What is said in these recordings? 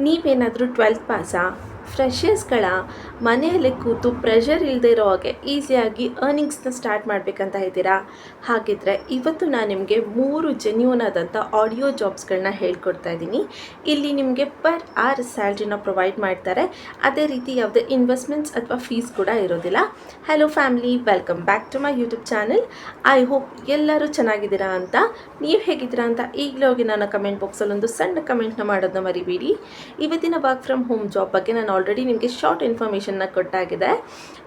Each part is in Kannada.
ನೀವೇನಾದರೂ 12th ಪಾಸಾ? ಫ್ರೆಷರ್ಸ್ಗಳ ಮನೆಯಲ್ಲೇ ಕೂತು ಪ್ರೆಷರ್ ಇಲ್ಲದೆ ಇರೋ ಹಾಗೆ ಈಸಿಯಾಗಿ ಅರ್ನಿಂಗ್ಸ್ನ ಸ್ಟಾರ್ಟ್ ಮಾಡಬೇಕಂತ ಇದ್ದೀರಾ? ಹಾಗಿದ್ರೆ ಇವತ್ತು ನಾನು ನಿಮಗೆ 3 ಜೆನ್ಯೂನ್ ಆದಂಥ ಆಡಿಯೋ ಜಾಬ್ಸ್ಗಳನ್ನ ಹೇಳ್ಕೊಡ್ತಾ ಇದ್ದೀನಿ. ಇಲ್ಲಿ ನಿಮಗೆ ಪರ್ ಅವರ್ ಸ್ಯಾಲ್ರಿನ ಪ್ರೊವೈಡ್ ಮಾಡ್ತಾರೆ. ಅದೇ ರೀತಿ ಯಾವುದೇ ಇನ್ವೆಸ್ಟ್ಮೆಂಟ್ಸ್ ಅಥವಾ ಫೀಸ್ ಕೂಡ ಇರೋದಿಲ್ಲ. Hello family, welcome back to my YouTube channel. I hope ಎಲ್ಲರೂ ಚೆನ್ನಾಗಿದ್ದೀರಾ ಅಂತ. ನೀವು ಹೇಗಿದ್ದೀರಾ ಅಂತ ಈಗಲೇ ಹೋಗಿ ನನ್ನ ಕಮೆಂಟ್ ಬಾಕ್ಸಲ್ಲಿ ಒಂದು ಸಣ್ಣ ಕಮೆಂಟ್ನ ಮಾಡೋದನ್ನ ಮರಿಬೇಡಿ. ಇವತ್ತಿನ ವರ್ಕ್ ಫ್ರಮ್ ಹೋಮ್ ಜಾಬ್ ಬಗ್ಗೆ ನಾನು ಆಲ್ರೆಡಿ ನಿಮಗೆ ಶಾರ್ಟ್ ಇನ್ಫಾರ್ಮೇಷನ್ನ ಕೊಟ್ಟಾಗಿದೆ.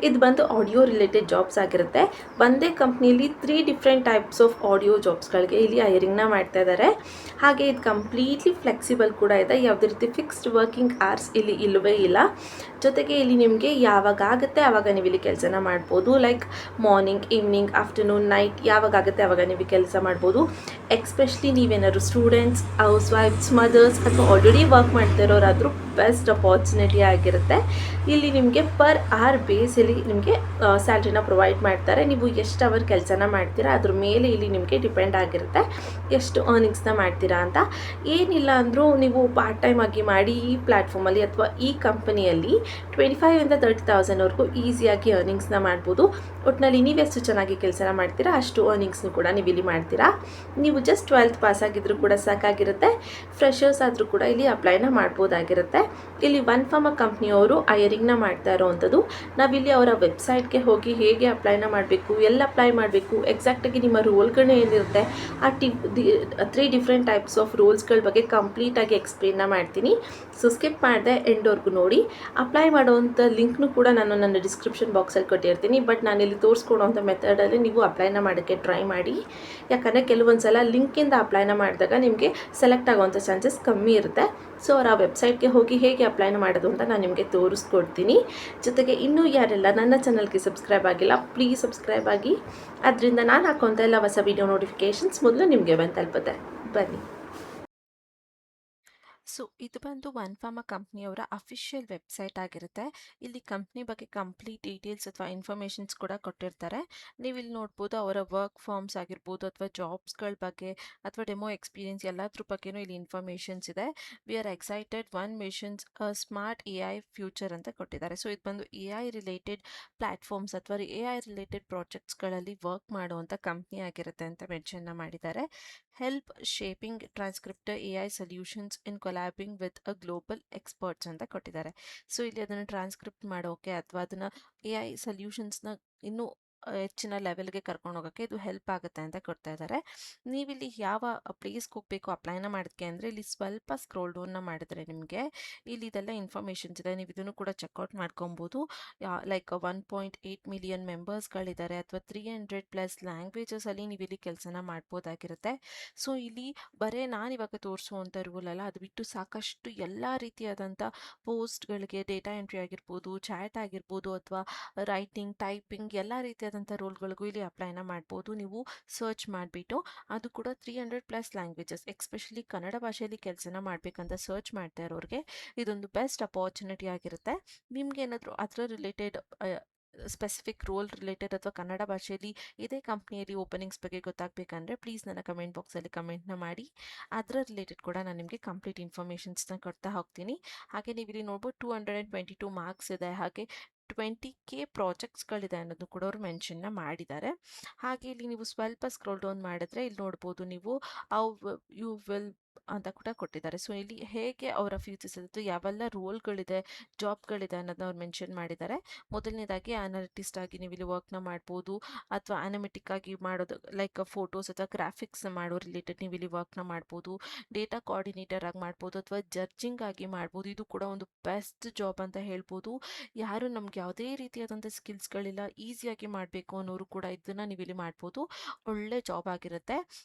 ಇದು ಬಂದು ಆಡಿಯೋ ರಿಲೇಟೆಡ್ ಜಾಬ್ಸ್ ಆಗಿರುತ್ತೆ. ಒಂದೇ ಕಂಪ್ನಿಯಲ್ಲಿ 3 ಡಿಫ್ರೆಂಟ್ ಟೈಪ್ಸ್ ಆಫ್ ಆಡಿಯೋ ಜಾಬ್ಸ್ಗಳಿಗೆ ಇಲ್ಲಿ ಹೈರಿಂಗ್ನ ಮಾಡ್ತಾ ಇದ್ದಾರೆ. ಹಾಗೆ ಇದು ಕಂಪ್ಲೀಟ್ಲಿ ಫ್ಲೆಕ್ಸಿಬಲ್ ಕೂಡ ಇದೆ. ಯಾವುದೇ ರೀತಿ ಫಿಕ್ಸ್ಡ್ ವರ್ಕಿಂಗ್ ಅವರ್ಸ್ ಇಲ್ಲಿ ಇಲ್ಲವೇ ಇಲ್ಲ. ಜೊತೆಗೆ ಇಲ್ಲಿ ನಿಮಗೆ ಯಾವಾಗ ಆಗುತ್ತೆ ಆವಾಗ ನೀವು ಇಲ್ಲಿ ಕೆಲಸನ ಮಾಡ್ಬೋದು. Like morning, evening, afternoon, night ಯಾವಾಗ ಆಗುತ್ತೆ ಆವಾಗ ನೀವು ಕೆಲಸ ಮಾಡ್ಬೋದು. ಎಕ್ಸ್ಪೆಷಲಿ ನೀವೇನಾದ್ರು ಸ್ಟೂಡೆಂಟ್ಸ್, ಹೌಸ್ ವೈಫ್ಸ್, ಮದರ್ಸ್ ಅಥವಾ ಆಲ್ರೆಡಿ ವರ್ಕ್ ಮಾಡ್ತಿರೋರಾದರೂ ಬೆಸ್ಟ್ ಅಪಾರ್ಚುನಿಟಿ ಆಗಿರುತ್ತೆ. ಇಲ್ಲಿ ನಿಮಗೆ ಪರ್ ಅವರ್ ಬೇಸಲ್ಲಿ ನಿಮಗೆ ಸ್ಯಾಲ್ರಿನ ಪ್ರೊವೈಡ್ ಮಾಡ್ತಾರೆ. ನೀವು ಎಷ್ಟು ಅವರ್ ಕೆಲಸನ ಮಾಡ್ತೀರಾ ಅದ್ರ ಮೇಲೆ ಇಲ್ಲಿ ನಿಮಗೆ ಡಿಪೆಂಡ್ ಆಗಿರುತ್ತೆ ಎಷ್ಟು ಅರ್ನಿಂಗ್ಸ್ನ ಮಾಡ್ತೀರಾ ಅಂತ. ಏನಿಲ್ಲ ಅಂದರೂ ನೀವು ಪಾರ್ಟ್ ಟೈಮ್ ಆಗಿ ಮಾಡಿ ಈ ಪ್ಲ್ಯಾಟ್ಫಾರ್ಮಲ್ಲಿ ಅಥವಾ ಈ ಕಂಪನಿಯಲ್ಲಿ 25,000 to 30,000ವರೆಗೂ ಈಸಿಯಾಗಿ ಅರ್ನಿಂಗ್ಸ್ನ ಮಾಡ್ಬೋದು. ಒಟ್ಟಿನಲ್ಲಿ ನೀವೆಷ್ಟು ಚೆನ್ನಾಗಿ ಕೆಲಸನ ಮಾಡ್ತೀರಾ ಅಷ್ಟು ಅರ್ನಿಂಗ್ಸ್ನು ಕೂಡ ನೀವು ಇಲ್ಲಿ ಮಾಡ್ತೀರಾ. ನೀವು ಜಸ್ಟ್ 12th ಪಾಸ್ ಆಗಿದ್ರೂ ಕೂಡ ಸಾಕಾಗಿರುತ್ತೆ. ಫ್ರೆಷರ್ಸ್ ಆದರೂ ಕೂಡ ಇಲ್ಲಿ ಅಪ್ಲೈನ ಮಾಡ್ಬೋದಾಗಿರುತ್ತೆ. ಇಲ್ಲಿ ಒನ್ ಫಾರ್ಮಾ ಕಂಪ್ನಿಯವರು ಹೈರಿಂಗ್ನ ಮಾಡ್ತಾ ಇರೋವಂಥದ್ದು. ನಾವಿಲ್ಲಿ ಅವರ ವೆಬ್ಸೈಟ್ಗೆ ಹೋಗಿ ಹೇಗೆ ಅಪ್ಲೈನ ಮಾಡಬೇಕು, ಎಲ್ಲ ಅಪ್ಲೈ ಮಾಡಬೇಕು, ಎಕ್ಸಾಕ್ಟಾಗಿ ನಿಮ್ಮ ರೋಲ್ಗಳನ್ನ ಏನಿರುತ್ತೆ ಆ 3 ಡಿಫ್ರೆಂಟ್ ಟೈಪ್ಸ್ ಆಫ್ ರೋಲ್ಸ್ಗಳ ಬಗ್ಗೆ ಕಂಪ್ಲೀಟಾಗಿ ಎಕ್ಸ್ಪ್ಲೇನ್ನ ಮಾಡ್ತೀನಿ. ಸೊ ಸ್ಕಿಪ್ ಮಾಡಿದೆ ಎಂಡ್ವರೆಗೂ ನೋಡಿ. ಅಪ್ಲೈ ಮಾಡೋವಂಥ ಲಿಂಕ್ನು ಕೂಡ ನಾನು ನನ್ನ ಡಿಸ್ಕ್ರಿಪ್ಷನ್ ಬಾಕ್ಸಲ್ಲಿ ಕೊಟ್ಟಿರ್ತೀನಿ. ಬಟ್ ನಾನಿಲ್ಲಿ ತೋರಿಸ್ಕೊಡೋವಂಥ ಮೆಥಡಲ್ಲಿ ನೀವು ಅಪ್ಲೈನ ಮಾಡೋಕ್ಕೆ ಟ್ರೈ ಮಾಡಿ. ಯಾಕಂದರೆ ಕೆಲವೊಂದು ಸಲ ಲಿಂಕಿಂದ ಅಪ್ಲೈನ ಮಾಡಿದಾಗ ನಿಮಗೆ ಸೆಲೆಕ್ಟ್ ಆಗೋವಂಥ ಚಾನ್ಸಸ್ ಕಮ್ಮಿ ಇರುತ್ತೆ. ಸೊ ಅವರ ವೆಬ್ಸೈಟ್ಗೆ ಹೋಗಿ ಹೇಗೆ ಅಪ್ಲೈನ ಮಾಡೋದು ಅಂತ ನಾನು ನಿಮಗೆ ತೋರಿಸ್ಕೊಡ್ತೀನಿ. ಜೊತೆಗೆ ಇನ್ನೂ ಯಾರೆಲ್ಲ ನನ್ನ ಚಾನಲ್ಗೆ ಸಬ್ಸ್ಕ್ರೈಬ್ ಆಗಿಲ್ಲ ಪ್ಲೀಸ್ ಸಬ್ಸ್ಕ್ರೈಬ್ ಆಗಿ. ಅದರಿಂದ ನಾನು ಹಾಕೋಂಥ ಎಲ್ಲ ಹೊಸ ವೀಡಿಯೋ ನೋಟಿಫಿಕೇಷನ್ಸ್ ಮೊದಲು ನಿಮಗೆ ಬಂದು ತಲುಪುತ್ತೆ. ಬನ್ನಿ. ಸೊ ಇದು ಬಂದು ಒನ್ ಫಾರ್ಮಾ ಕಂಪ್ನಿಯವರ ಅಫಿಷಿಯಲ್ ವೆಬ್ಸೈಟ್ ಆಗಿರುತ್ತೆ. ಇಲ್ಲಿ ಕಂಪ್ನಿ ಬಗ್ಗೆ ಕಂಪ್ಲೀಟ್ ಡೀಟೇಲ್ಸ್ ಅಥವಾ ಇನ್ಫಾರ್ಮೇಷನ್ಸ್ ಕೂಡ ಕೊಟ್ಟಿರ್ತಾರೆ. ನೀವು ಇಲ್ಲಿ ನೋಡ್ಬೋದು ಅವರ ವರ್ಕ್ ಫಾರ್ಮ್ಸ್ ಆಗಿರ್ಬೋದು ಅಥವಾ ಜಾಬ್ಸ್ಗಳ ಬಗ್ಗೆ ಅಥವಾ ಡೆಮೋ ಎಕ್ಸ್ಪೀರಿಯನ್ಸ್ ಎಲ್ಲದ್ರ ಬಗ್ಗೆನೂ ಇಲ್ಲಿ ಇನ್ಫಾರ್ಮೇಷನ್ಸ್ ಇದೆ. We are excited on missions smart AI future ಅಂತ ಕೊಟ್ಟಿದ್ದಾರೆ. ಸೊ ಇದು ಬಂದು AI ರಿಲೇಟೆಡ್ ಪ್ಲ್ಯಾಟ್ಫಾರ್ಮ್ಸ್ ಅಥವಾ AI ರಿಲೇಟೆಡ್ ಪ್ರಾಜೆಕ್ಟ್ಸ್ಗಳಲ್ಲಿ ವರ್ಕ್ ಮಾಡುವಂಥ ಕಂಪ್ನಿ ಆಗಿರುತ್ತೆ ಅಂತ ಮೆನ್ಷನ್ನ ಮಾಡಿದ್ದಾರೆ. Help shaping transcripter AI solutions in collabing with a global experts ಅಂತ ಕೊಟ್ಟಿದ್ದಾರೆ. ಸೊ ಇಲ್ಲಿ ಅದನ್ನು ಟ್ರಾನ್ಸ್ಕ್ರಿಪ್ಟ್ ಮಾಡೋಕೆ ಅಥವಾ ಅದನ್ನು AI ಸೊಲ್ಯೂಷನ್ಸ್ನ ಇನ್ನೂ ಹೆಚ್ಚಿನ ಲೆವೆಲ್ಗೆ ಕರ್ಕೊಂಡು ಹೋಗೋಕ್ಕೆ ಇದು ಹೆಲ್ಪ್ ಆಗುತ್ತೆ ಅಂತ ಕೊಡ್ತಾ ಇದ್ದಾರೆ. ನೀವಿಲ್ಲಿ ಯಾವ ಪ್ಲೇಸ್ಗೆ ಹೋಗಬೇಕು ಅಪ್ಲೈನ ಮಾಡೋದಕ್ಕೆ ಅಂದರೆ ಇಲ್ಲಿ ಸ್ವಲ್ಪ ಸ್ಕ್ರೋಲ್ ಡೌನ್ನ ಮಾಡಿದ್ರೆ ನಿಮಗೆ ಇಲ್ಲಿ ಇದೆಲ್ಲ ಇನ್ಫಾರ್ಮೇಷನ್ಸ್ ಇದೆ. ನೀವು ಇದನ್ನು ಕೂಡ ಚೆಕ್ಔಟ್ ಮಾಡ್ಕೊಬೋದು. ಲೈಕ್ 1.8 ಮಿಲಿಯನ್ ಮೆಂಬರ್ಸ್ಗಳಿದ್ದಾರೆ ಅಥವಾ 300+ ಲ್ಯಾಂಗ್ವೇಜಸಲ್ಲಿ ನೀವು ಇಲ್ಲಿ ಕೆಲಸನ ಮಾಡ್ಬೋದಾಗಿರುತ್ತೆ. ಸೊ ಇಲ್ಲಿ ಬರೀ ನಾನಿವಾಗ ತೋರಿಸುವಂಥ ರೂಲ್ ಅಲ್ಲ, ಅದು ಬಿಟ್ಟು ಸಾಕಷ್ಟು ಎಲ್ಲ ರೀತಿಯಾದಂಥ ಪೋಸ್ಟ್ಗಳಿಗೆ ಡೇಟಾ ಎಂಟ್ರಿ ಆಗಿರ್ಬೋದು, ಚಾಟ್ ಆಗಿರ್ಬೋದು ಅಥವಾ ರೈಟಿಂಗ್, ಟೈಪಿಂಗ್ ಎಲ್ಲ ರೀತಿಯಾದಂಥ ರೋಲ್ಗಳಿಗೂ ಇಲ್ಲಿ ಅಪ್ಲೈನ ಮಾಡ್ಬೋದು. ನೀವು ಸರ್ಚ್ ಮಾಡಿಬಿಟ್ಟು ಅದು ಕೂಡ 300+ ಲ್ಯಾಂಗ್ವೇಜಸ್ ಎಕ್ಸ್ಪೆಷಲಿ ಕನ್ನಡ ಭಾಷೆಯಲ್ಲಿ ಕೆಲಸನ ಮಾಡಬೇಕಂತ ಸರ್ಚ್ ಮಾಡ್ತಾ ಇರೋರಿಗೆ ಇದೊಂದು ಬೆಸ್ಟ್ ಅಪಾರ್ಚುನಿಟಿ ಆಗಿರುತ್ತೆ. ನಿಮ್ಗೆ ಏನಾದರೂ ಅದರ ರಿಲೇಟೆಡ್ ಸ್ಪೆಸಿಫಿಕ್ ರೋಲ್ ರಿಲೇಟೆಡ್ ಅಥವಾ ಕನ್ನಡ ಭಾಷೆಯಲ್ಲಿ ಇದೇ ಕಂಪ್ನಿಯಲ್ಲಿ ಓಪನಿಂಗ್ಸ್ ಬಗ್ಗೆ ಗೊತ್ತಾಗಬೇಕಂದ್ರೆ ಪ್ಲೀಸ್ ನನ್ನ ಕಮೆಂಟ್ ಬಾಕ್ಸಲ್ಲಿ ಕಮೆಂಟ್ನ ಮಾಡಿ. ಅದರ ರಿಲೇಟೆಡ್ ಕೂಡ ನಾನು ನಿಮಗೆ ಕಂಪ್ಲೀಟ್ ಇನ್ಫಾರ್ಮೇಷನ್ಸ್ನ ಕೊಡ್ತಾ ಹೋಗ್ತೀನಿ. ಹಾಗೆ ನೀವು ಇಲ್ಲಿ ನೋಡ್ಬೋದು 222 ಮಾರ್ಕ್ಸ್ ಇದೆ. ಹಾಗೆ 20K ಪ್ರಾಜೆಕ್ಟ್ಸ್ಗಳಿದೆ ಅನ್ನೋದು ಕೂಡ ಅವರು ಮೆನ್ಷನ್ನ ಮಾಡಿದ್ದಾರೆ. ಹಾಗೆ ಇಲ್ಲಿ ನೀವು ಸ್ವಲ್ಪ ಸ್ಕ್ರೋಲ್ ಡೌನ್ ಮಾಡಿದ್ರೆ ಇಲ್ಲಿ ನೋಡ್ಬೋದು ನೀವು ಯು ವಿಲ್ ಅಂತ ಕೂಡ ಕೊಟ್ಟಿದ್ದಾರೆ. ಸೊ ಇಲ್ಲಿ ಹೇಗೆ ಅವರ ಫ್ಯೂಚರ್ಸ್ ಇರುತ್ತೆ, ಯಾವೆಲ್ಲ ರೋಲ್ಗಳಿದೆ, ಜಾಬ್ಗಳಿದೆ ಅನ್ನೋದನ್ನ ಅವ್ರು ಮೆನ್ಷನ್ ಮಾಡಿದ್ದಾರೆ. ಮೊದಲನೇದಾಗಿ ಅನಾಲಿಟಿಸ್ಟ್ ಆಗಿ ನೀವು ಇಲ್ಲಿ ವರ್ಕ್ನ ಮಾಡ್ಬೋದು ಅಥವಾ ಅನಾಲಿಟಿಕ್ ಆಗಿ ಮಾಡೋದು ಲೈಕ್ ಫೋಟೋಸ್ ಅಥವಾ ಗ್ರಾಫಿಕ್ಸ್ ಮಾಡೋ ರಿಲೇಟೆಡ್ ನೀವು ಇಲ್ಲಿ ವರ್ಕ್ನ ಮಾಡ್ಬೋದು. ಡೇಟಾ ಕೋಆರ್ಡಿನೇಟರ್ ಆಗಿ ಮಾಡ್ಬೋದು ಅಥವಾ ಜಡ್ಜಿಂಗ್ ಆಗಿ ಮಾಡ್ಬೋದು. ಇದು ಕೂಡ ಒಂದು ಬೆಸ್ಟ್ ಜಾಬ್ ಅಂತ ಹೇಳ್ಬೋದು. ಯಾರು ನಮ್ಗೆ ಯಾವುದೇ ರೀತಿಯಾದಂಥ ಸ್ಕಿಲ್ಸ್ಗಳಿಲ್ಲ, ಈಸಿಯಾಗಿ ಮಾಡಬೇಕು ಅನ್ನೋರು ಕೂಡ ಇದನ್ನು ನೀವು ಇಲ್ಲಿ ಮಾಡ್ಬೋದು. ಒಳ್ಳೆ ಜಾಬ್ ಆಗಿರುತ್ತೆ.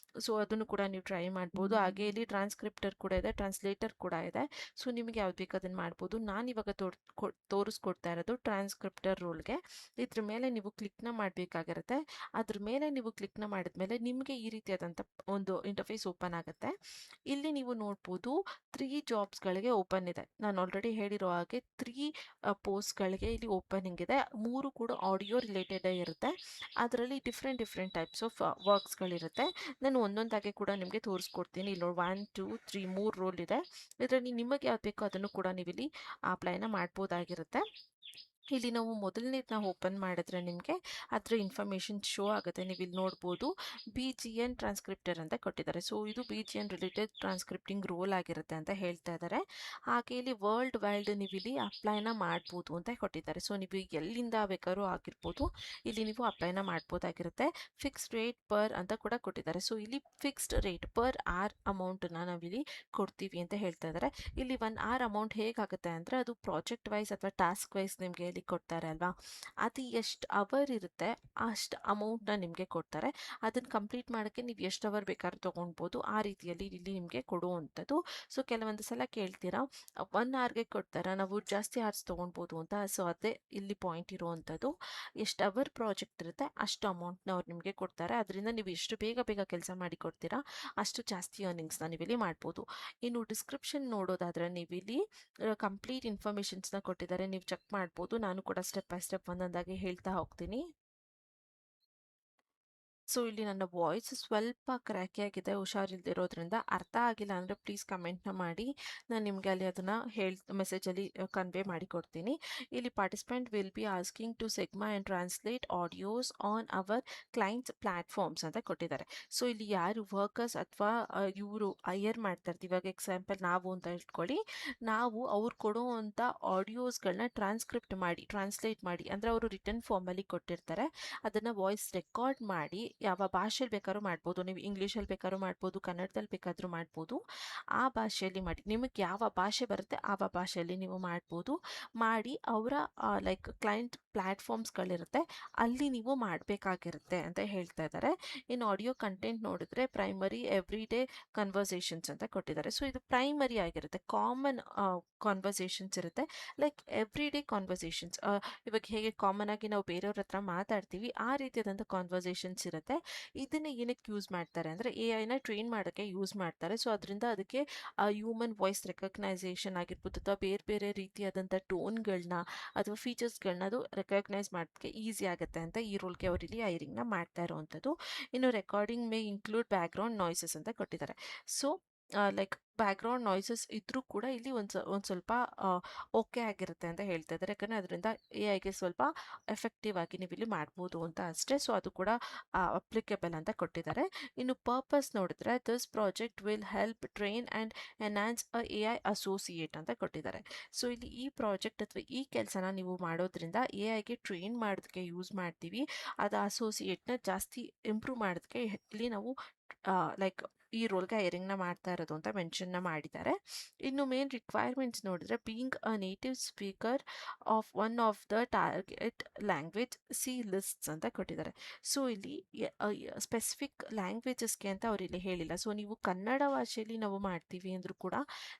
ಸೊ ಅದನ್ನು ಕೂಡ ನೀವು ಟ್ರೈ ಮಾಡ್ಬೋದು. ಹಾಗೆ ಇಲ್ಲಿ ಟ್ರಾನ್ಸ್ಕ್ರಿಪ್ಟರ್ ಕೂಡ ಇದೆ, ಟ್ರಾನ್ಸ್ಲೇಟರ್ ಕೂಡ ಇದೆ. ಸೊ ನಿಮಗೆ ಯಾವ್ದು ಬೇಕು ಅದನ್ನು ಮಾಡ್ಬೋದು. ನಾನು ಇವಾಗ ತೋರಿಸ್ಕೊಡ್ತಾ ಇರೋದು ಟ್ರಾನ್ಸ್ಕ್ರಿಪ್ಟರ್ ರೋಲ್ಗೆ. ಇದ್ರ ಮೇಲೆ ನೀವು ಕ್ಲಿಕ್ನ ಮಾಡಬೇಕಾಗಿರುತ್ತೆ. ಅದ್ರ ಮೇಲೆ ನೀವು ಕ್ಲಿಕ್ನ ಮಾಡಿದ್ಮೇಲೆ ನಿಮಗೆ ಈ ರೀತಿಯಾದಂಥ ಒಂದು ಇಂಟರ್ಫೇಸ್ ಓಪನ್ ಆಗುತ್ತೆ. ಇಲ್ಲಿ ನೀವು ನೋಡ್ಬೋದು 3 ಜಾಬ್ಸ್ಗಳಿಗೆ ಓಪನ್ ಇದೆ. ನಾನು ಆಲ್ರೆಡಿ ಹೇಳಿರೋ ಹಾಗೆ 3 ಪೋಸ್ಟ್ಗಳಿಗೆ ಇಲ್ಲಿ ಓಪನಿಂಗ್ ಇದೆ. 3 ಕೂಡ ಆಡಿಯೋ ರಿಲೇಟೆಡ್ ಇರುತ್ತೆ. ಅದರಲ್ಲಿ ಡಿಫ್ರೆಂಟ್ ಟೈಪ್ಸ್ ಆಫ್ ವರ್ಕ್ಸ್ಗಳಿರುತ್ತೆ. ನಾನು ಒಂದೊಂದಾಗಿ ಕೂಡ ನಿಮಗೆ ತೋರಿಸ್ಕೊಡ್ತೀನಿ. ಇಲ್ಲಿ 1, 2 3 3 ರೋಲ್ ಇದೆ. ಇದರಲ್ಲಿ ನಿಮಗೆ ಯಾವ್ದು ಬೇಕೋ ಅದನ್ನು ಕೂಡ ನೀವಿಲ್ಲಿ ಅಪ್ಲೈನ ಮಾಡ್ಬೋದಾಗಿರುತ್ತೆ. ಇಲ್ಲಿ ನಾವು ಮೊದಲನೇದು ನಾವು ಓಪನ್ ಮಾಡಿದ್ರೆ ನಿಮಗೆ ಅದರ ಇನ್ಫಾರ್ಮೇಷನ್ ಶೋ ಆಗುತ್ತೆ. ನೀವು ಇಲ್ಲಿ ನೋಡ್ಬೋದು BGN ಟ್ರಾನ್ಸ್ಕ್ರಿಪ್ಟರ್ ಅಂತ ಕೊಟ್ಟಿದ್ದಾರೆ. ಸೊ ಇದು BGN ರಿಲೇಟೆಡ್ ಟ್ರಾನ್ಸ್ಕ್ರಿಪ್ಟಿಂಗ್ ರೋಲ್ ಆಗಿರುತ್ತೆ ಅಂತ ಹೇಳ್ತಾ ಇದ್ದಾರೆ. ಹಾಗೆ ಇಲ್ಲಿ ವರ್ಲ್ಡ್ ವೈಲ್ಡ್ ನೀವು ಇಲ್ಲಿ ಅಪ್ಲೈನ ಮಾಡ್ಬೋದು ಅಂತ ಕೊಟ್ಟಿದ್ದಾರೆ. ಸೊ ನೀವು ಎಲ್ಲಿಂದ ಬೇಕಾದ್ರೂ ಆಗಿರ್ಬೋದು, ಇಲ್ಲಿ ನೀವು ಅಪ್ಲೈನ ಮಾಡ್ಬೋದಾಗಿರುತ್ತೆ. ಫಿಕ್ಸ್ಡ್ ರೇಟ್ ಪರ್ ಅಂತ ಕೂಡ ಕೊಟ್ಟಿದ್ದಾರೆ. ಸೊ ಇಲ್ಲಿ ಫಿಕ್ಸ್ಡ್ ರೇಟ್ ಪರ್ ಆರ್ ಅಮೌಂಟನ್ನ ನಾವಿಲ್ಲಿ ಕೊಡ್ತೀವಿ ಅಂತ ಹೇಳ್ತಾ ಇದ್ದಾರೆ. ಇಲ್ಲಿ 1 ಆರ್ ಅಮೌಂಟ್ ಹೇಗಾಗುತ್ತೆ ಅಂದರೆ ಅದು ಪ್ರಾಜೆಕ್ಟ್ ವೈಸ್ ಅಥವಾ ಟಾಸ್ಕ್ ವೈಸ್ ನಿಮಗೆ ಇಲ್ಲಿ ಕೊಡ್ತಾರೆ ಅಲ್ವಾ, ಅದು ಎಷ್ಟು ಅವರ್ ಇರುತ್ತೆ ಅಷ್ಟು ಅಮೌಂಟ್ನ ನಿಮಗೆ ಕೊಡ್ತಾರೆ. ಅದನ್ನು ಕಂಪ್ಲೀಟ್ ಮಾಡೋಕ್ಕೆ ನೀವು ಎಷ್ಟು ಅವರ್ ಬೇಕಾದ್ರೂ ತೊಗೊಳ್ಬೋದು, ಆ ರೀತಿಯಲ್ಲಿ ಇಲ್ಲಿ ನಿಮಗೆ ಕೊಡುವಂಥದ್ದು. ಸೊ ಕೆಲವೊಂದು ಸಲ ಕೇಳ್ತೀರಾ 1 ಅವರ್ಗೆ ಕೊಡ್ತಾರಾ, ನಾವು ಜಾಸ್ತಿ ಅವರ್ಸ್ ತೊಗೊಳ್ಬೋದು ಅಂತ. ಸೊ ಅದೇ ಇಲ್ಲಿ ಪಾಯಿಂಟ್ ಇರುವಂಥದ್ದು. ಎಷ್ಟು ಅವರ್ ಪ್ರಾಜೆಕ್ಟ್ ಇರುತ್ತೆ ಅಷ್ಟು ಅಮೌಂಟ್ನ ಅವ್ರು ನಿಮಗೆ ಕೊಡ್ತಾರೆ. ಅದರಿಂದ ನೀವು ಎಷ್ಟು ಬೇಗ ಬೇಗ ಕೆಲಸ ಮಾಡಿ ಕೊಡ್ತೀರಾ ಅಷ್ಟು ಜಾಸ್ತಿ ಅರ್ನಿಂಗ್ಸ್ನ ನೀವಿಲ್ಲಿ ಮಾಡ್ಬೋದು. ಇನ್ನು ಡಿಸ್ಕ್ರಿಪ್ಷನ್ ನೋಡೋದಾದರೆ ನೀವಿಲ್ಲಿ ಕಂಪ್ಲೀಟ್ ಇನ್ಫಾರ್ಮೇಷನ್ಸ್ನ ಕೊಟ್ಟಿದ್ದಾರೆ, ನೀವು ಚೆಕ್ ಮಾಡ್ಬೋದು. ನಾನು ಕೂಡ ಸ್ಟೆಪ್ ಬೈ ಸ್ಟೆಪ್ ಒಂದೊಂದಾಗಿ ಹೇಳ್ತಾ ಹೋಗ್ತೀನಿ. ಸೊ ಇಲ್ಲಿ ನನ್ನ ವಾಯ್ಸ್ ಸ್ವಲ್ಪ ಕ್ರ್ಯಾಕಿ ಆಗಿದೆ, ಹುಷಾರಿಲ್ದಿರೋದ್ರಿಂದ. ಅರ್ಥ ಆಗಿಲ್ಲ ಅಂದರೆ ಪ್ಲೀಸ್ ಕಮೆಂಟ್ನ ಮಾಡಿ, ನಾನು ನಿಮಗೆ ಅಲ್ಲಿ ಅದನ್ನು ಮೆಸೇಜಲ್ಲಿ ಕನ್ವೆ ಮಾಡಿ ಕೊಡ್ತೀನಿ. ಇಲ್ಲಿ participant will be asking to segment and translate audios on our clients platforms ಅಂತ ಕೊಟ್ಟಿದ್ದಾರೆ. ಸೊ ಇಲ್ಲಿ ಯಾರು ವರ್ಕರ್ಸ್ ಅಥವಾ ಇವರು ಹೈಯರ್ ಮಾಡ್ತಾ ಇರ್ತೀವಿ, ಇವಾಗ ಎಕ್ಸಾಂಪಲ್ ನಾವು ಅಂತ ಇಟ್ಕೊಳ್ಳಿ, ನಾವು ಅವ್ರು ಕೊಡುವಂಥ ಆಡಿಯೋಸ್ಗಳನ್ನ ಟ್ರಾನ್ಸ್ಲೇಟ್ ಮಾಡಿ ಅಂದರೆ ಅವರು ರಿಟರ್ನ್ ಫಾರ್ಮಲ್ಲಿ ಕೊಟ್ಟಿರ್ತಾರೆ, ಅದನ್ನು ವಾಯ್ಸ್ ರೆಕಾರ್ಡ್ ಮಾಡಿ ಯಾವ ಭಾಷೆಯಲ್ಲಿ ಬೇಕಾದ್ರೂ ಮಾಡ್ಬೋದು. ನೀವು ಇಂಗ್ಲೀಷಲ್ಲಿ ಬೇಕಾದ್ರೂ ಮಾಡ್ಬೋದು, ಕನ್ನಡದಲ್ಲಿ ಬೇಕಾದರೂ ಮಾಡ್ಬೋದು. ಆ ಭಾಷೆಯಲ್ಲಿ ಮಾಡಿ, ನಿಮಗೆ ಯಾವ ಭಾಷೆ ಬರುತ್ತೆ ಆ ಭಾಷೆಯಲ್ಲಿ ನೀವು ಮಾಡ್ಬೋದು. ಮಾಡಿ ಅವರ ಲೈಕ್ ಕ್ಲೈಂಟ್ ಪ್ಲ್ಯಾಟ್ಫಾರ್ಮ್ಸ್ಗಳಿರುತ್ತೆ ಅಲ್ಲಿ ನೀವು ಮಾಡಬೇಕಾಗಿರುತ್ತೆ ಅಂತ ಹೇಳ್ತಾ ಇದ್ದಾರೆ. ಇನ್ನು ಆಡಿಯೋ ಕಂಟೆಂಟ್ ನೋಡಿದ್ರೆ ಪ್ರೈಮರಿ ಎವ್ರಿ ಡೇ ಕನ್ವರ್ಸೇಷನ್ಸ್ ಅಂತ ಕೊಟ್ಟಿದ್ದಾರೆ. ಸೊ ಇದು ಪ್ರೈಮರಿ ಆಗಿರುತ್ತೆ, ಕಾಮನ್ ಕಾನ್ವರ್ಸೇಷನ್ಸ್ ಇರುತ್ತೆ, ಲೈಕ್ ಎವ್ರಿ ಡೇ ಕಾನ್ವರ್ಸೇಷನ್ಸ್. ಇವಾಗ ಹೇಗೆ ಕಾಮನ್ ಆಗಿ ನಾವು ಬೇರೆಯವ್ರ ಹತ್ರ ಮಾತಾಡ್ತೀವಿ ಆ ರೀತಿಯಾದಂಥ ಕಾನ್ವರ್ಸೇಷನ್ಸ್ ಇರುತ್ತೆ. ಇದನ್ನು ಏನಕ್ಕೆ ಯೂಸ್ ಮಾಡ್ತಾರೆ ಅಂದರೆ AI ಟ್ರೈನ್ ಮಾಡೋಕ್ಕೆ ಯೂಸ್ ಮಾಡ್ತಾರೆ. ಸೊ ಅದರಿಂದ ಅದಕ್ಕೆ ಹ್ಯೂಮನ್ ವಾಯ್ಸ್ ರೆಕಗ್ನೈಸೇಷನ್ ಆಗಿರ್ಬೋದು ಅಥವಾ ಬೇರೆ ಬೇರೆ ರೀತಿಯಾದಂಥ ಟೋನ್ಗಳನ್ನ ಅಥವಾ ಫೀಚರ್ಸ್ಗಳನ್ನ ಅದು ರೆಕಗ್ನೈಸ್ ಮಾಡೋಕ್ಕೆ ಈಸಿ ಆಗುತ್ತೆ ಅಂತ ಈ ರೋಲ್ಗೆ ಅವರು ಇಲ್ಲಿ ಹೈರಿಂಗ್ನ ಮಾಡ್ತಾ ಇರುವಂಥದ್ದು. ಇನ್ನು recording May include background noises ಅಂತ ಕೊಟ್ಟಿದ್ದಾರೆ. ಸೊ ಲೈಕ್ ಬ್ಯಾಕ್ಗ್ರೌಂಡ್ ನಾಯ್ಸಸ್ ಇದ್ರೂ ಕೂಡ ಇಲ್ಲಿ ಒಂದು ಸ್ವಲ್ಪ ಓಕೆ ಆಗಿರುತ್ತೆ ಅಂತ ಹೇಳ್ತಾ ಇದ್ದಾರೆ. ಯಾಕಂದರೆ ಅದರಿಂದ AI ಸ್ವಲ್ಪ ಎಫೆಕ್ಟಿವ್ ಆಗಿ ನೀವು ಇಲ್ಲಿ ಮಾಡ್ಬೋದು ಅಂತ ಅಷ್ಟೇ. ಸೊ ಅದು ಕೂಡ ಅಪ್ಲಿಕೇಬಲ್ ಅಂತ ಕೊಟ್ಟಿದ್ದಾರೆ. ಇನ್ನು ಪರ್ಪಸ್ ನೋಡಿದ್ರೆ this project will help train and enhance AI associate ಅಂತ ಕೊಟ್ಟಿದ್ದಾರೆ. ಸೊ ಇಲ್ಲಿ ಈ ಪ್ರಾಜೆಕ್ಟ್ ಅಥವಾ ಈ ಕೆಲಸನ ನೀವು ಮಾಡೋದ್ರಿಂದ AIಗೆ ಟ್ರೈನ್ ಮಾಡೋದಕ್ಕೆ ಯೂಸ್ ಮಾಡ್ತೀವಿ, ಅದು ಅಸೋಸಿಯೇಟ್ನ ಜಾಸ್ತಿ ಇಂಪ್ರೂವ್ ಮಾಡೋದಕ್ಕೆ ಇಲ್ಲಿ ನಾವು ಲೈಕ್ ಈ ರೋಲ್ಗೆ ಹೈರಿಂಗ್ನ ಮಾಡ್ತಾ ಇರೋದು ಅಂತ ಮೆನ್ಷನ್ನ ಮಾಡಿದ್ದಾರೆ. ಇನ್ನು ಮೇನ್ ರಿಕ್ವೈರ್ಮೆಂಟ್ಸ್ ನೋಡಿದ್ರೆ being a native speaker of one of the target language C lists ಅಂತ ಕೊಟ್ಟಿದ್ದಾರೆ. ಸೊ ಇಲ್ಲಿ ಸ್ಪೆಸಿಫಿಕ್ ಲ್ಯಾಂಗ್ವೇಜಸ್ಗೆ ಅಂತ ಅವ್ರು ಇಲ್ಲಿ ಹೇಳಿಲ್ಲ. ಸೊ ನೀವು ಕನ್ನಡ ಭಾಷೆಯಲ್ಲಿ ನಾವು ಮಾಡ್ತೀವಿ ಅಂದರೂ ಕೂಡ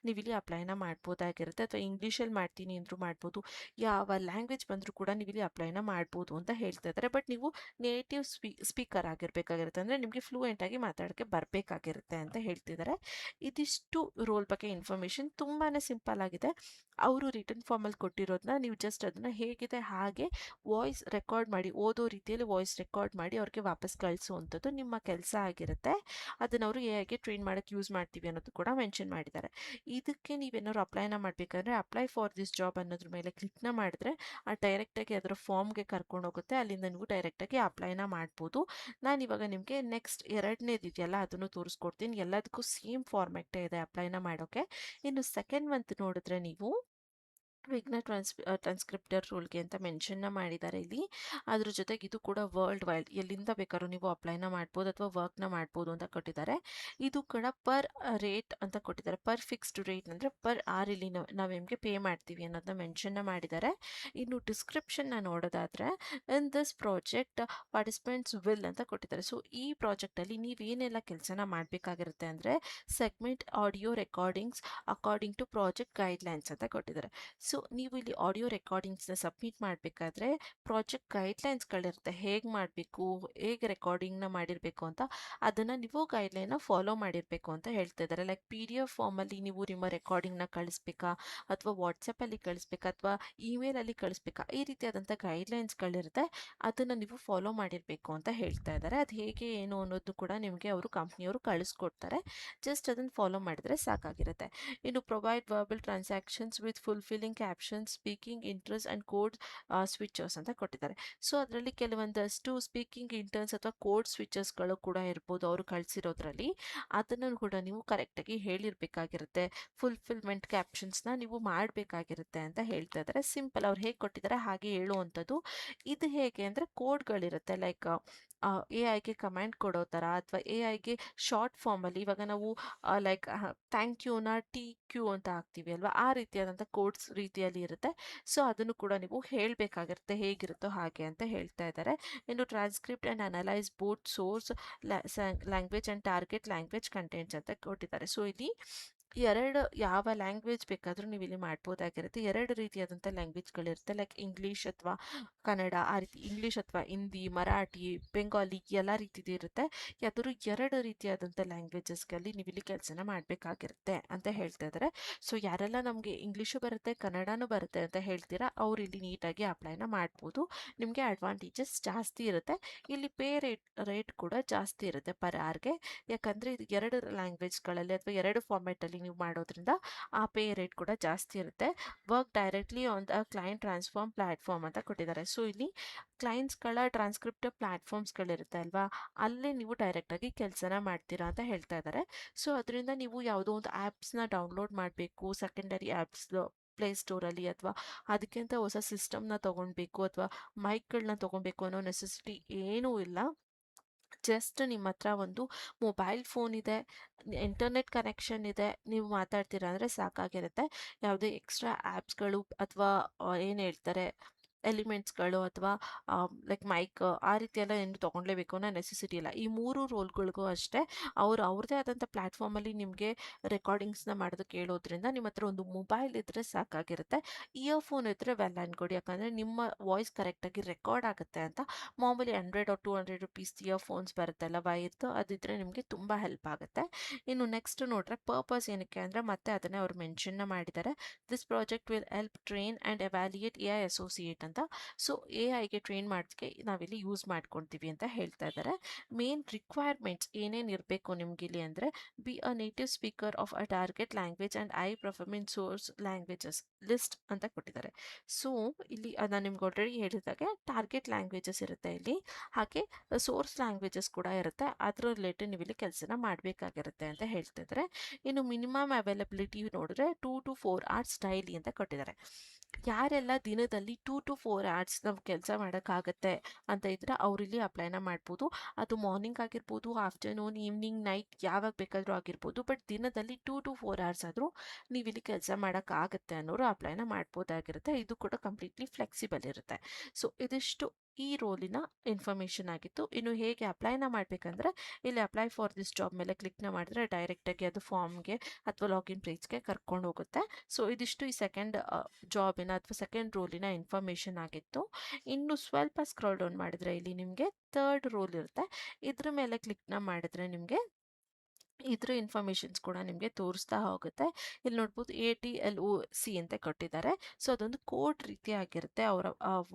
ನೀವು ಇಲ್ಲಿ ಅಪ್ಲೈನ ಮಾಡ್ಬೋದಾಗಿರುತ್ತೆ, ಅಥವಾ ಇಂಗ್ಲೀಷಲ್ಲಿ ಮಾಡ್ತೀನಿ ಅಂದರೂ ಮಾಡ್ಬೋದು, ಯಾವ ಲ್ಯಾಂಗ್ವೇಜ್ ಬಂದರೂ ಕೂಡ ನೀವು ಇಲ್ಲಿ ಅಪ್ಲೈನ ಮಾಡ್ಬೋದು ಅಂತ ಹೇಳ್ತಾ ಇದ್ದಾರೆ. ಬಟ್ ನೀವು ನೇಟಿವ್ ಸ್ಪೀಕರ್ ಆಗಿರಬೇಕಾಗಿರುತ್ತೆ, ಅಂದರೆ ನಿಮಗೆ ಫ್ಲೂಯೆಂಟಾಗಿ ಮಾತಾಡೋಕ್ಕೆ ಬರಬೇಕಾಗಿರುತ್ತೆ ಅಂತ ಹೇಳ್ತಿದ್ದಾರೆ. ಇದಿಷ್ಟು ರೋಲ್ ಬಗ್ಗೆ ಇನ್ಫಾರ್ಮೇಷನ್ ತುಂಬಾ ಸಿಂಪಲ್ ಆಗಿದೆ. ಅವರು ರಿಟರ್ನ್ ಫಾರ್ಮಲ್ಲಿ ಕೊಟ್ಟಿರೋದನ್ನ ನೀವು ಜಸ್ಟ್ ಅದನ್ನು ಹೇಗಿದೆ ಹಾಗೆ ವಾಯ್ಸ್ ರೆಕಾರ್ಡ್ ಮಾಡಿ, ಓದೋ ರೀತಿಯಲ್ಲಿ ವಾಯ್ಸ್ ರೆಕಾರ್ಡ್ ಮಾಡಿ ಅವ್ರಿಗೆ ವಾಪಸ್ ಕಳಿಸುವಂಥದ್ದು ನಿಮ್ಮ ಕೆಲಸ ಆಗಿರುತ್ತೆ. ಅದನ್ನು ಅವರು AI ಟ್ರೈನ್ ಮಾಡೋಕ್ಕೆ ಯೂಸ್ ಮಾಡ್ತೀವಿ ಅನ್ನೋದು ಕೂಡ ಮೆನ್ಷನ್ ಮಾಡಿದ್ದಾರೆ. ಇದಕ್ಕೆ ನೀವೇನಾದ್ರು ಅಪ್ಲೈನ ಮಾಡಬೇಕಂದ್ರೆ ಅಪ್ಲೈ ಫಾರ್ ದಿಸ್ ಜಾಬ್ ಅನ್ನೋದ್ರ ಮೇಲೆ ಕ್ಲಿಕ್ನ ಮಾಡಿದ್ರೆ ಡೈರೆಕ್ಟಾಗಿ ಅದರ ಫಾರ್ಮ್ಗೆ ಕರ್ಕೊಂಡು ಹೋಗುತ್ತೆ, ಅಲ್ಲಿಂದ ನೀವು ಡೈರೆಕ್ಟಾಗಿ ಅಪ್ಲೈನ ಮಾಡ್ಬೋದು. ನಾನು ಇವಾಗ ನಿಮಗೆ ನೆಕ್ಸ್ಟ್ ಎರಡನೇದು ಇದೆಯಲ್ಲ ಅದನ್ನು ತೋರಿಸ್ಕೊಡ್ತೀನಿ. ಎಲ್ಲದಕ್ಕೂ ಸೇಮ್ ಫಾರ್ಮ್ಯಾಟೇ ಇದೆ ಅಪ್ಲೈನ ಮಾಡೋಕ್ಕೆ. ಇನ್ನು ಸೆಕೆಂಡ್ ಮಂತ್ ನೋಡಿದ್ರೆ ನೀವು ವಿಘ್ನ ಟ್ರಾನ್ಸ್ಕ್ರಿಪ್ಟರ್ ರೂಲ್ಗೆ ಅಂತ ಮೆನ್ಷನ್ನ ಮಾಡಿದ್ದಾರೆ ಇಲ್ಲಿ. ಅದ್ರ ಜೊತೆಗೆ ಇದು ಕೂಡ ವರ್ಲ್ಡ್ ವೈಡ್ ಎಲ್ಲಿಂದ ಬೇಕಾದ್ರೂ ನೀವು ಅಪ್ಲೈನ ಮಾಡ್ಬೋದು ಅಥವಾ ವರ್ಕ್ನ ಮಾಡ್ಬೋದು ಅಂತ ಕೊಟ್ಟಿದ್ದಾರೆ. ಇದು ಕೂಡ ಪರ್ ರೇಟ್ ಅಂತ ಕೊಟ್ಟಿದ್ದಾರೆ, ಪರ್ ಫಿಕ್ಸ್ಡ್ ರೇಟ್ ಅಂದರೆ ಪರ್ ಆರ್ ಇಲ್ಲಿ ನಾವು ನಿಮಗೆ ಪೇ ಮಾಡ್ತೀವಿ ಅನ್ನೋದನ್ನ ಮೆನ್ಷನ್ನ ಮಾಡಿದ್ದಾರೆ. ಇನ್ನು ಡಿಸ್ಕ್ರಿಪ್ಷನ್ನ ನೋಡೋದಾದರೆ in this project participants will ಅಂತ ಕೊಟ್ಟಿದ್ದಾರೆ. ಸೊ ಈ ಪ್ರಾಜೆಕ್ಟಲ್ಲಿ ನೀವೇನೆಲ್ಲ ಕೆಲಸನ ಮಾಡಬೇಕಾಗಿರುತ್ತೆ ಅಂದರೆ segment audio recordings according to project guidelines ಅಂತ ಕೊಟ್ಟಿದ್ದಾರೆ. ಸೊ ಸೊ ನೀವು ಇಲ್ಲಿ ಆಡಿಯೋ ರೆಕಾರ್ಡಿಂಗ್ಸ್ನ ಸಬ್ಮಿಟ್ ಮಾಡಬೇಕಾದ್ರೆ ಪ್ರಾಜೆಕ್ಟ್ ಗೈಡ್ಲೈನ್ಸ್ಗಳಿರುತ್ತೆ, ಹೇಗೆ ಮಾಡಬೇಕು, ಹೇಗೆ ರೆಕಾರ್ಡಿಂಗ್ನ ಮಾಡಿರಬೇಕು ಅಂತ. ಅದನ್ನು ನೀವು ಗೈಡ್ಲೈನ್ನ ಫಾಲೋ ಮಾಡಿರಬೇಕು ಅಂತ ಹೇಳ್ತಾ ಇದ್ದಾರೆ. ಲೈಕ್ PDF ಫಾರ್ಮಲ್ಲಿ ನೀವು ನಿಮ್ಮ ರೆಕಾರ್ಡಿಂಗ್ನ ಕಳಿಸ್ಬೇಕಾ, ಅಥವಾ ವಾಟ್ಸಪ್ಪಲ್ಲಿ ಕಳಿಸ್ಬೇಕಾ, ಅಥವಾ ಇಮೇಲಲ್ಲಿ ಕಳಿಸ್ಬೇಕಾ, ಈ ರೀತಿಯಾದಂಥ ಗೈಡ್ಲೈನ್ಸ್ಗಳಿರುತ್ತೆ. ಅದನ್ನು ನೀವು ಫಾಲೋ ಮಾಡಿರಬೇಕು ಅಂತ ಹೇಳ್ತಾ ಇದ್ದಾರೆ. ಅದು ಹೇಗೆ ಏನು ಅನ್ನೋದು ಕೂಡ ನಿಮಗೆ ಅವರು ಕಂಪ್ನಿಯವರು ಕಳಿಸ್ಕೊಡ್ತಾರೆ. ಜಸ್ಟ್ ಅದನ್ನು ಫಾಲೋ ಮಾಡಿದರೆ ಸಾಕಾಗಿರುತ್ತೆ. ಇನ್ನು provide verbal transactions with fulfilling captions, speaking interest and code switchers ಅಂತ ಕೊಟ್ಟಿದ್ದಾರೆ. ಸೊ ಅದರಲ್ಲಿ ಕೆಲವೊಂದಷ್ಟು ಸ್ಪೀಕಿಂಗ್ ಇಂಟರ್ನ್ಸ್ ಅಥವಾ ಕೋಡ್ ಸ್ವಿಚರ್ಸ್ಗಳು ಕೂಡ ಇರ್ಬೋದು ಅವರು ಕಳಿಸಿರೋದ್ರಲ್ಲಿ. ಅದನ್ನು ಕೂಡ ನೀವು ಕರೆಕ್ಟಾಗಿ ಹೇಳಿರಬೇಕಾಗಿರುತ್ತೆ. ಫುಲ್ಫಿಲ್ಮೆಂಟ್ ಕ್ಯಾಪ್ಷನ್ಸ್ನ ನೀವು ಮಾಡಬೇಕಾಗಿರುತ್ತೆ ಅಂತ ಹೇಳ್ತಾ ಇದ್ದಾರೆ. ಸಿಂಪಲ್, ಅವ್ರು ಹೇಗೆ ಕೊಟ್ಟಿದ್ದಾರೆ ಹಾಗೆ ಹೇಳುವಂಥದ್ದು. ಇದು ಹೇಗೆ ಅಂದರೆ ಕೋಡ್ಗಳಿರುತ್ತೆ, ಲೈಕ್ AI ಗೆ ಕಮೆಂಟ್ ಕೊಡೋ ಥರ, ಅಥವಾ AI ಗೆ ಶಾರ್ಟ್ ಫಾರ್ಮಲ್ಲಿ ಇವಾಗ ನಾವು ಲೈಕ್ ಥ್ಯಾಂಕ್ ಯುನ TQ ಅಂತ ಹಾಕ್ತೀವಿ ಅಲ್ವಾ, ಆ ರೀತಿಯಾದಂಥ ಕೋಡ್ಸ್ ರೀತಿಯಲ್ಲಿ ಇರುತ್ತೆ. ಸೊ ಅದನ್ನು ಕೂಡ ನೀವು ಹೇಳಬೇಕಾಗಿರುತ್ತೆ, ಹೇಗಿರುತ್ತೋ ಹಾಗೆ ಅಂತ ಹೇಳ್ತಾ ಇದ್ದಾರೆ. ಇನ್ನು transcript and analyse both source language and target language contents ಅಂತ ಕೊಟ್ಟಿದ್ದಾರೆ. ಸೊ ಇಲ್ಲಿ ಎರಡು ಯಾವ ಲ್ಯಾಂಗ್ವೇಜ್ ಬೇಕಾದರೂ ನೀವು ಇಲ್ಲಿ ಮಾಡ್ಬೋದಾಗಿರುತ್ತೆ. ಎರಡು ರೀತಿಯಾದಂಥ ಲ್ಯಾಂಗ್ವೇಜ್ಗಳಿರುತ್ತೆ, ಲೈಕ್ ಇಂಗ್ಲೀಷ್ ಅಥವಾ ಕನ್ನಡ, ಆ ರೀತಿ ಇಂಗ್ಲೀಷ್ ಅಥವಾ ಹಿಂದಿ, ಮರಾಠಿ, ಬೆಂಗಾಲಿ ಎಲ್ಲ ರೀತಿದು ಇರುತ್ತೆ. ಯಾವ್ದಾದ್ರು ಎರಡು ರೀತಿಯಾದಂಥ ಲ್ಯಾಂಗ್ವೇಜಸ್ಗಳಲ್ಲಿ ನೀವು ಇಲ್ಲಿ ಕೆಲಸನ ಮಾಡಬೇಕಾಗಿರುತ್ತೆ ಅಂತ ಹೇಳ್ತಾ ಇದ್ದಾರೆ. ಸೊ ಯಾರೆಲ್ಲ ನಮಗೆ ಇಂಗ್ಲೀಷು ಬರುತ್ತೆ, ಕನ್ನಡನೂ ಬರುತ್ತೆ ಅಂತ ಹೇಳ್ತೀರಾ, ಅವ್ರು ಇಲ್ಲಿ ನೀಟಾಗಿ ಅಪ್ಲೈನ ಮಾಡ್ಬೋದು. ನಿಮಗೆ ಅಡ್ವಾಂಟೇಜಸ್ ಜಾಸ್ತಿ ಇರುತ್ತೆ. ಇಲ್ಲಿ ರೇಟ್ ಕೂಡ ಜಾಸ್ತಿ ಇರುತ್ತೆ ಪರ್ ಅವರ್ಗೆ. ಯಾಕಂದರೆ ಇದು ಎರಡು ಲ್ಯಾಂಗ್ವೇಜ್ಗಳಲ್ಲಿ ಅಥವಾ ಎರಡು ಫಾರ್ಮ್ಯಾಟಲ್ಲಿ ನೀವು ಮಾಡೋದ್ರಿಂದ ಆ ರೇಟ್ ಕೂಡ ಜಾಸ್ತಿ ಇರುತ್ತೆ. Work directly on the client transform platform ಅಂತ ಕೊಟ್ಟಿದ್ದಾರೆ. ಸೊ ಇಲ್ಲಿ ಕ್ಲೈಂಟ್ಸ್ಗಳ ಟ್ರಾನ್ಸ್ಕ್ರಿಪ್ಟಿವ್ ಪ್ಲಾಟ್ಫಾರ್ಮ್ಸ್ಗಳಿರುತ್ತೆ ಅಲ್ವಾ, ಅಲ್ಲೇ ನೀವು ಡೈರೆಕ್ಟಾಗಿ ಕೆಲಸನ ಮಾಡ್ತೀರಾ ಅಂತ ಹೇಳ್ತಾ ಇದ್ದಾರೆ. ಸೊ ಅದರಿಂದ ನೀವು ಯಾವುದೋ ಒಂದು ಆ್ಯಪ್ಸ್ನ ಡೌನ್ಲೋಡ್ ಮಾಡಬೇಕು, ಸೆಕೆಂಡರಿ ಆ್ಯಪ್ಸ್ ಪ್ಲೇಸ್ಟೋರಲ್ಲಿ, ಅಥವಾ ಅದಕ್ಕೆ ಅಂತ ಹೊಸ ಸಿಸ್ಟಮ್ನ ತೊಗೊಳ್ಬೇಕು, ಅಥವಾ ಮೈಕ್ಗಳನ್ನ ತೊಗೊಬೇಕು ಅನ್ನೋ ನೆಸೆಸಿಟಿ ಏನೂ ಇಲ್ಲ. ಜಸ್ಟ್ ನಿಮ್ಮ ಹತ್ರ ಒಂದು ಮೊಬೈಲ್ ಫೋನ್ ಇದೆ, ಇಂಟರ್ನೆಟ್ ಕನೆಕ್ಷನ್ ಇದೆ, ನೀವು ಮಾತಾಡ್ತೀರಾ ಅಂದರೆ ಸಾಕಾಗಿರುತ್ತೆ. ಯಾವುದೇ ಎಕ್ಸ್ಟ್ರಾ ಆ್ಯಪ್ಸ್ಗಳು ಅಥವಾ ಏನು ಹೇಳ್ತಾರೆ ಎಲಿಮೆಂಟ್ಸ್ಗಳು, ಅಥವಾ ಲೈಕ್ ಮೈಕ್, ಆ ರೀತಿ ಎಲ್ಲ ಏನು ತೊಗೊಳ್ಲೇಬೇಕು ಅನ್ನೋ ನೆಸೆಸಿಟಿ ಇಲ್ಲ. ಈ ಮೂರು ರೋಲ್ಗಳಿಗೂ ಅಷ್ಟೇ ಅವರು ಅವ್ರದ್ದೇ ಆದಂಥ ಪ್ಲ್ಯಾಟ್ಫಾರ್ಮಲ್ಲಿ ನಿಮಗೆ ರೆಕಾರ್ಡಿಂಗ್ಸ್ನ ಮಾಡೋದಕ್ಕೆ ಹೇಳೋದ್ರಿಂದ ನಿಮ್ಮ ಹತ್ರ ಒಂದು ಮೊಬೈಲ್ ಇದ್ದರೆ ಸಾಕಾಗಿರುತ್ತೆ. ಇಯರ್ಫೋನ್ ಇದ್ದರೆ ವೆಲ್ ಆ್ಯಂಡ್ ಗುಡ್, ಯಾಕಂದರೆ ನಿಮ್ಮ ವಾಯ್ಸ್ ಕರೆಕ್ಟಾಗಿ ರೆಕಾರ್ಡ್ ಆಗುತ್ತೆ ಅಂತ. ಮಾಮೂಲಿ 100 or 200 rupees ಇಯರ್ಫೋನ್ಸ್ ಬರುತ್ತಲ್ಲ ವೈರ್ದು, ಅದಿದ್ರೆ ನಿಮಗೆ ತುಂಬ ಹೆಲ್ಪ್ ಆಗುತ್ತೆ. ಇನ್ನು ನೆಕ್ಸ್ಟ್ ನೋಡ್ರೆ ಪರ್ಪಸ್ ಏನಕ್ಕೆ ಅಂದರೆ ಮತ್ತೆ ಅದನ್ನೇ ಅವ್ರು ಮೆನ್ಷನ್ನ ಮಾಡಿದ್ದಾರೆ. This project will help train and evaluate AI associate ಅಂತ. ಸೊ AIಗೆ ಟ್ರೈನ್ ಮಾಡೋದಕ್ಕೆ ನಾವಿಲ್ಲಿ ಯೂಸ್ ಮಾಡ್ಕೊಳ್ತೀವಿ ಅಂತ ಹೇಳ್ತಾ ಇದ್ದಾರೆ. ಮೇನ್ ರಿಕ್ವೈರ್ಮೆಂಟ್ಸ್ ಏನೇನು ಇರಬೇಕು ನಿಮಗಿಲ್ಲಿ ಅಂದರೆ, be a native speaker of a target language and I performance source languages list ಅಂತ ಕೊಟ್ಟಿದ್ದಾರೆ. ಸೊ ಇಲ್ಲಿ ನಾನು ನಿಮ್ಗೆ ಆಲ್ರೆಡಿ ಹೇಳಿದಾಗೆ ಟಾರ್ಗೆಟ್ ಲ್ಯಾಂಗ್ವೇಜಸ್ ಇರುತ್ತೆ ಇಲ್ಲಿ, ಹಾಗೆ ಸೋರ್ಸ್ ಲ್ಯಾಂಗ್ವೇಜಸ್ ಕೂಡ ಇರುತ್ತೆ. ಅದರ ರಿಲೇಟೆಡ್ ನೀವು ಇಲ್ಲಿ ಕೆಲಸನ ಮಾಡಬೇಕಾಗಿರುತ್ತೆ ಅಂತ ಹೇಳ್ತಿದ್ದಾರೆ. ಇನ್ನು ಮಿನಿಮಮ್ ಅವೈಲಬಿಲಿಟಿ ನೋಡಿದ್ರೆ 2 to 4 hours ಡೈಲಿ ಅಂತ ಕೊಟ್ಟಿದ್ದಾರೆ. ಯಾರೆಲ್ಲ ದಿನದಲ್ಲಿ 2 to 4 hours ನಾವು ಕೆಲಸ ಮಾಡೋಕ್ಕಾಗತ್ತೆ ಅಂತ ಇದ್ರೆ ಅವರಿಲ್ಲಿ ಅಪ್ಲೈನ ಮಾಡ್ಬೋದು. ಅದು ಮಾರ್ನಿಂಗ್ ಆಗಿರ್ಬೋದು, ಆಫ್ಟರ್ನೂನ್, ಈವ್ನಿಂಗ್, ನೈಟ್, ಯಾವಾಗ ಬೇಕಾದರೂ ಆಗಿರ್ಬೋದು. ಬಟ್ ದಿನದಲ್ಲಿ 2 to 4 hours ಆದರೂ ನೀವು ಇಲ್ಲಿ ಕೆಲಸ ಮಾಡೋಕ್ಕಾಗತ್ತೆ ಅನ್ನೋರು ಅಪ್ಲೈನ ಮಾಡ್ಬೋದಾಗಿರುತ್ತೆ. ಇದು ಕೂಡ ಕಂಪ್ಲೀಟ್ಲಿ ಫ್ಲೆಕ್ಸಿಬಲ್ ಇರುತ್ತೆ. ಸೊ ಇದಿಷ್ಟು ಈ ರೋಲಿನ ಇನ್ಫಾರ್ಮೇಷನ್ ಆಗಿತ್ತು. ಇನ್ನು ಹೇಗೆ ಅಪ್ಲೈನ ಮಾಡಬೇಕಂದ್ರೆ, ಇಲ್ಲಿ ಅಪ್ಲೈ ಫಾರ್ ದಿಸ್ ಜಾಬ್ ಮೇಲೆ ಕ್ಲಿಕ್ನ ಮಾಡಿದ್ರೆ ಡೈರೆಕ್ಟಾಗಿ ಅದು ಫಾರ್ಮ್ಗೆ ಅಥವಾ ಲಾಗಿನ್ ಪೇಜ್ಗೆ ಕರ್ಕೊಂಡು ಹೋಗುತ್ತೆ. ಸೊ ಇದಿಷ್ಟು ಈ ಸೆಕೆಂಡ್ ಜಾಬಿನ ಅಥವಾ ಸೆಕೆಂಡ್ ರೋಲಿನ ಇನ್ಫಾರ್ಮೇಷನ್ ಆಗಿತ್ತು. ಇನ್ನು ಸ್ವಲ್ಪ ಸ್ಕ್ರಾಲ್ ಡೌನ್ ಮಾಡಿದ್ರೆ ಇಲ್ಲಿ ನಿಮಗೆ ಥರ್ಡ್ ರೋಲ್ ಇರುತ್ತೆ. ಇದ್ರ ಮೇಲೆ ಕ್ಲಿಕ್ನ ಮಾಡಿದ್ರೆ ನಿಮಗೆ ಇದ್ರ ಇನ್ಫಾರ್ಮೇಷನ್ಸ್ ಕೂಡ ನಿಮಗೆ ತೋರಿಸ್ತಾ ಹೋಗುತ್ತೆ. ಇಲ್ಲಿ ನೋಡ್ಬೋದು ATLOC ಅಂತ ಕೊಟ್ಟಿದ್ದಾರೆ. ಸೊ ಅದೊಂದು ಕೋಡ್ ರೀತಿ ಆಗಿರುತ್ತೆ ಅವರ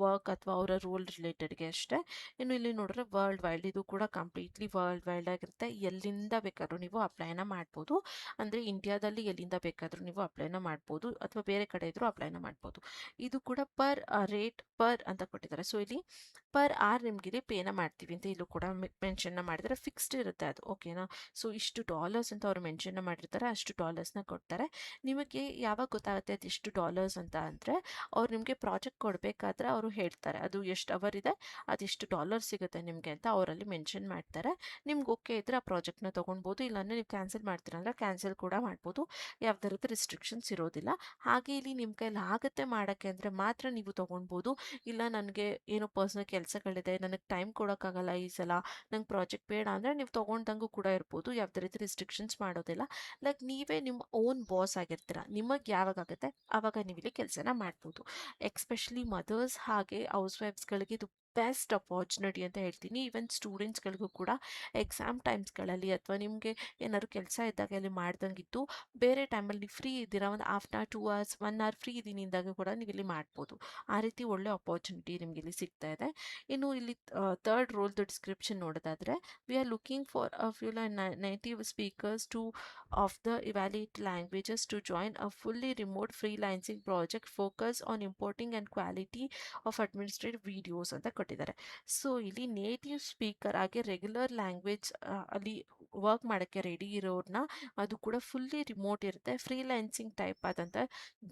ವರ್ಕ್ ಅಥವಾ ಅವರ ರೋಲ್ ರಿಲೇಟೆಡ್ಗೆ ಅಷ್ಟೇ. ಇನ್ನು ಇಲ್ಲಿ ನೋಡಿದ್ರೆ ವರ್ಲ್ಡ್ ವೈಲ್ಡ್, ಇದು ಕೂಡ ಕಂಪ್ಲೀಟ್ಲಿ ವರ್ಲ್ಡ್ ವೈಲ್ಡ್ ಆಗಿರುತ್ತೆ. ಎಲ್ಲಿಂದ ಬೇಕಾದ್ರೂ ನೀವು ಅಪ್ಲೈನ ಮಾಡ್ಬೋದು. ಅಂದರೆ ಇಂಡಿಯಾದಲ್ಲಿ ಎಲ್ಲಿಂದ ಬೇಕಾದರೂ ನೀವು ಅಪ್ಲೈನ ಮಾಡ್ಬೋದು, ಅಥವಾ ಬೇರೆ ಕಡೆ ಇದ್ರೂ ಅಪ್ಲೈನ ಮಾಡ್ಬೋದು. ಇದು ಕೂಡ ರೇಟ್ ಪರ್ ಅಂತ ಕೊಟ್ಟಿದ್ದಾರೆ. ಸೊ ಇಲ್ಲಿ ಪರ್ ಆರ್ ನಿಮ್ಗೆ ಇಲ್ಲಿ ಪೇನ ಮಾಡ್ತೀವಿ ಅಂತ ಇಲ್ಲೂ ಕೂಡ ಮೆನ್ಷನ್ನ ಮಾಡಿದರೆ ಫಿಕ್ಸ್ಡ್ ಇರುತ್ತೆ ಅದು, ಓಕೆನಾ. ಸೊ ಇಷ್ಟು ಡಾಲರ್ಸ್ ಅಂತ ಅವ್ರು ಮೆನ್ಷನ್ನ ಮಾಡಿರ್ತಾರೆ, ಅಷ್ಟು ಡಾಲರ್ಸ್ನ ಕೊಡ್ತಾರೆ. ನಿಮಗೆ ಯಾವಾಗ ಗೊತ್ತಾಗುತ್ತೆ ಅದು ಎಷ್ಟು ಡಾಲರ್ಸ್ ಅಂತ ಅಂದರೆ, ಅವ್ರು ನಿಮಗೆ ಪ್ರಾಜೆಕ್ಟ್ ಕೊಡಬೇಕಾದ್ರೆ ಅವರು ಹೇಳ್ತಾರೆ ಅದು ಎಷ್ಟು ಅವರ್ ಇದೆ, ಅದೆಷ್ಟು ಡಾಲರ್ಸ್ ಸಿಗುತ್ತೆ ನಿಮಗೆ ಅಂತ ಅವರಲ್ಲಿ ಮೆನ್ಷನ್ ಮಾಡ್ತಾರೆ. ನಿಮ್ಗೆ ಓಕೆ ಇದ್ರೆ ಆ ಪ್ರಾಜೆಕ್ಟ್ನ ತೊಗೊಳ್ಬೋದು, ಇಲ್ಲಾಂದರೆ ನೀವು ಕ್ಯಾನ್ಸಲ್ ಮಾಡ್ತೀರ ಅಂದರೆ ಕ್ಯಾನ್ಸಲ್ ಕೂಡ ಮಾಡ್ಬೋದು. ಯಾವುದೇ ರೀತಿ ರಿಸ್ಟ್ರಿಕ್ಷನ್ಸ್ ಇರೋದಿಲ್ಲ. ಹಾಗೆ ಇಲ್ಲಿ ನಿಮ್ಮ ಕೈಲಿ ಆಗುತ್ತೆ ಮಾಡೋಕ್ಕೆ ಅಂದರೆ ಮಾತ್ರ ನೀವು ತೊಗೊಳ್ಬೋದು. ಇಲ್ಲ ನನಗೆ ಏನೋ ಪರ್ಸ್ನಲ್ ಕೆಲಸಗಳಿದೆ, ನನಗೆ ಟೈಮ್ ಕೊಡೋಕ್ಕಾಗಲ್ಲ ಈ ಸಲ, ನಂಗೆ ಪ್ರಾಜೆಕ್ಟ್ ಬೇಡ ಅಂದರೆ ನೀವು ತೊಗೊಂಡಂಗೂ ಕೂಡ ಇರ್ಬೋದು. ಯಾವುದೇ ರೀತಿ ರಿಸ್ಟ್ರಿಕ್ಷನ್ಸ್ ಮಾಡೋದಿಲ್ಲ. ಲೈಕ್ ನೀವೇ ನಿಮ್ಮ ಓನ್ ಬಾಸ್ ಆಗಿರ್ತೀರ. ನಿಮಗೆ ಯಾವಾಗ ಆಗುತ್ತೆ ಆವಾಗ ನೀವು ಇಲ್ಲಿ ಕೆಲಸನ ಮಾಡ್ಬೋದು. ಎಕ್ಸ್ಪೆಷಲಿ ಮದರ್ಸ್ ಹಾಗೆ ಹೌಸ್ ವೈಫ್ಸ್ಗಳಿಗೆ ಇದು ಬೆಸ್ಟ್ ಅಪಾರ್ಚುನಿಟಿ ಅಂತ ಹೇಳ್ತೀನಿ. ಈವನ್ ಸ್ಟೂಡೆಂಟ್ಸ್ಗಳಿಗೂ ಕೂಡ ಎಕ್ಸಾಮ್ ಟೈಮ್ಸ್ಗಳಲ್ಲಿ ಅಥವಾ ನಿಮಗೆ ಏನಾದ್ರು ಕೆಲಸ ಇದ್ದಾಗ ಅಲ್ಲಿ ಮಾಡ್ದಂಗಿತ್ತು, ಬೇರೆ ಟೈಮಲ್ಲಿ ನೀವು ಫ್ರೀ ಇದ್ದೀರಾ, ಒಂದು half an hour 2 hours 1 hour free ಇದ್ದೀನಿ ಅಂದಾಗ ಕೂಡ ನೀವು ಇಲ್ಲಿ ಮಾಡ್ಬೋದು. ಆ ರೀತಿ ಒಳ್ಳೆ ಅಪಾರ್ಚುನಿಟಿ ನಿಮಗೆ ಇಲ್ಲಿ ಸಿಗ್ತಾ ಇದೆ. ಇನ್ನು ಇಲ್ಲಿ ಥರ್ಡ್ ರೋಲ್ದು ಡಿಸ್ಕ್ರಿಪ್ಷನ್ ನೋಡೋದಾದ್ರೆ, we are looking for a few native speakers to of the evaluate languages to join a fully remote freelancing project focus on importing and quality of administrative videos ಅಂತ ಕೊಟ್ಟಿದ್ದಾರೆ. ಸೊ ಇಲ್ಲಿ ನೇಟಿವ್ ಸ್ಪೀಕರ್ ಆಗಿ ರೆಗ್ಯುಲರ್ ಲ್ಯಾಂಗ್ವೇಜ್ ಅಲ್ಲಿ ವರ್ಕ್ ಮಾಡೋಕ್ಕೆ ರೆಡಿ ಇರೋರ್ನ, ಅದು ಕೂಡ ಫುಲ್ಲಿ ರಿಮೋಟ್ ಇರುತ್ತೆ, ಫ್ರೀಲ್ಯಾನ್ಸಿಂಗ್ ಟೈಪ್ ಆದಂಥ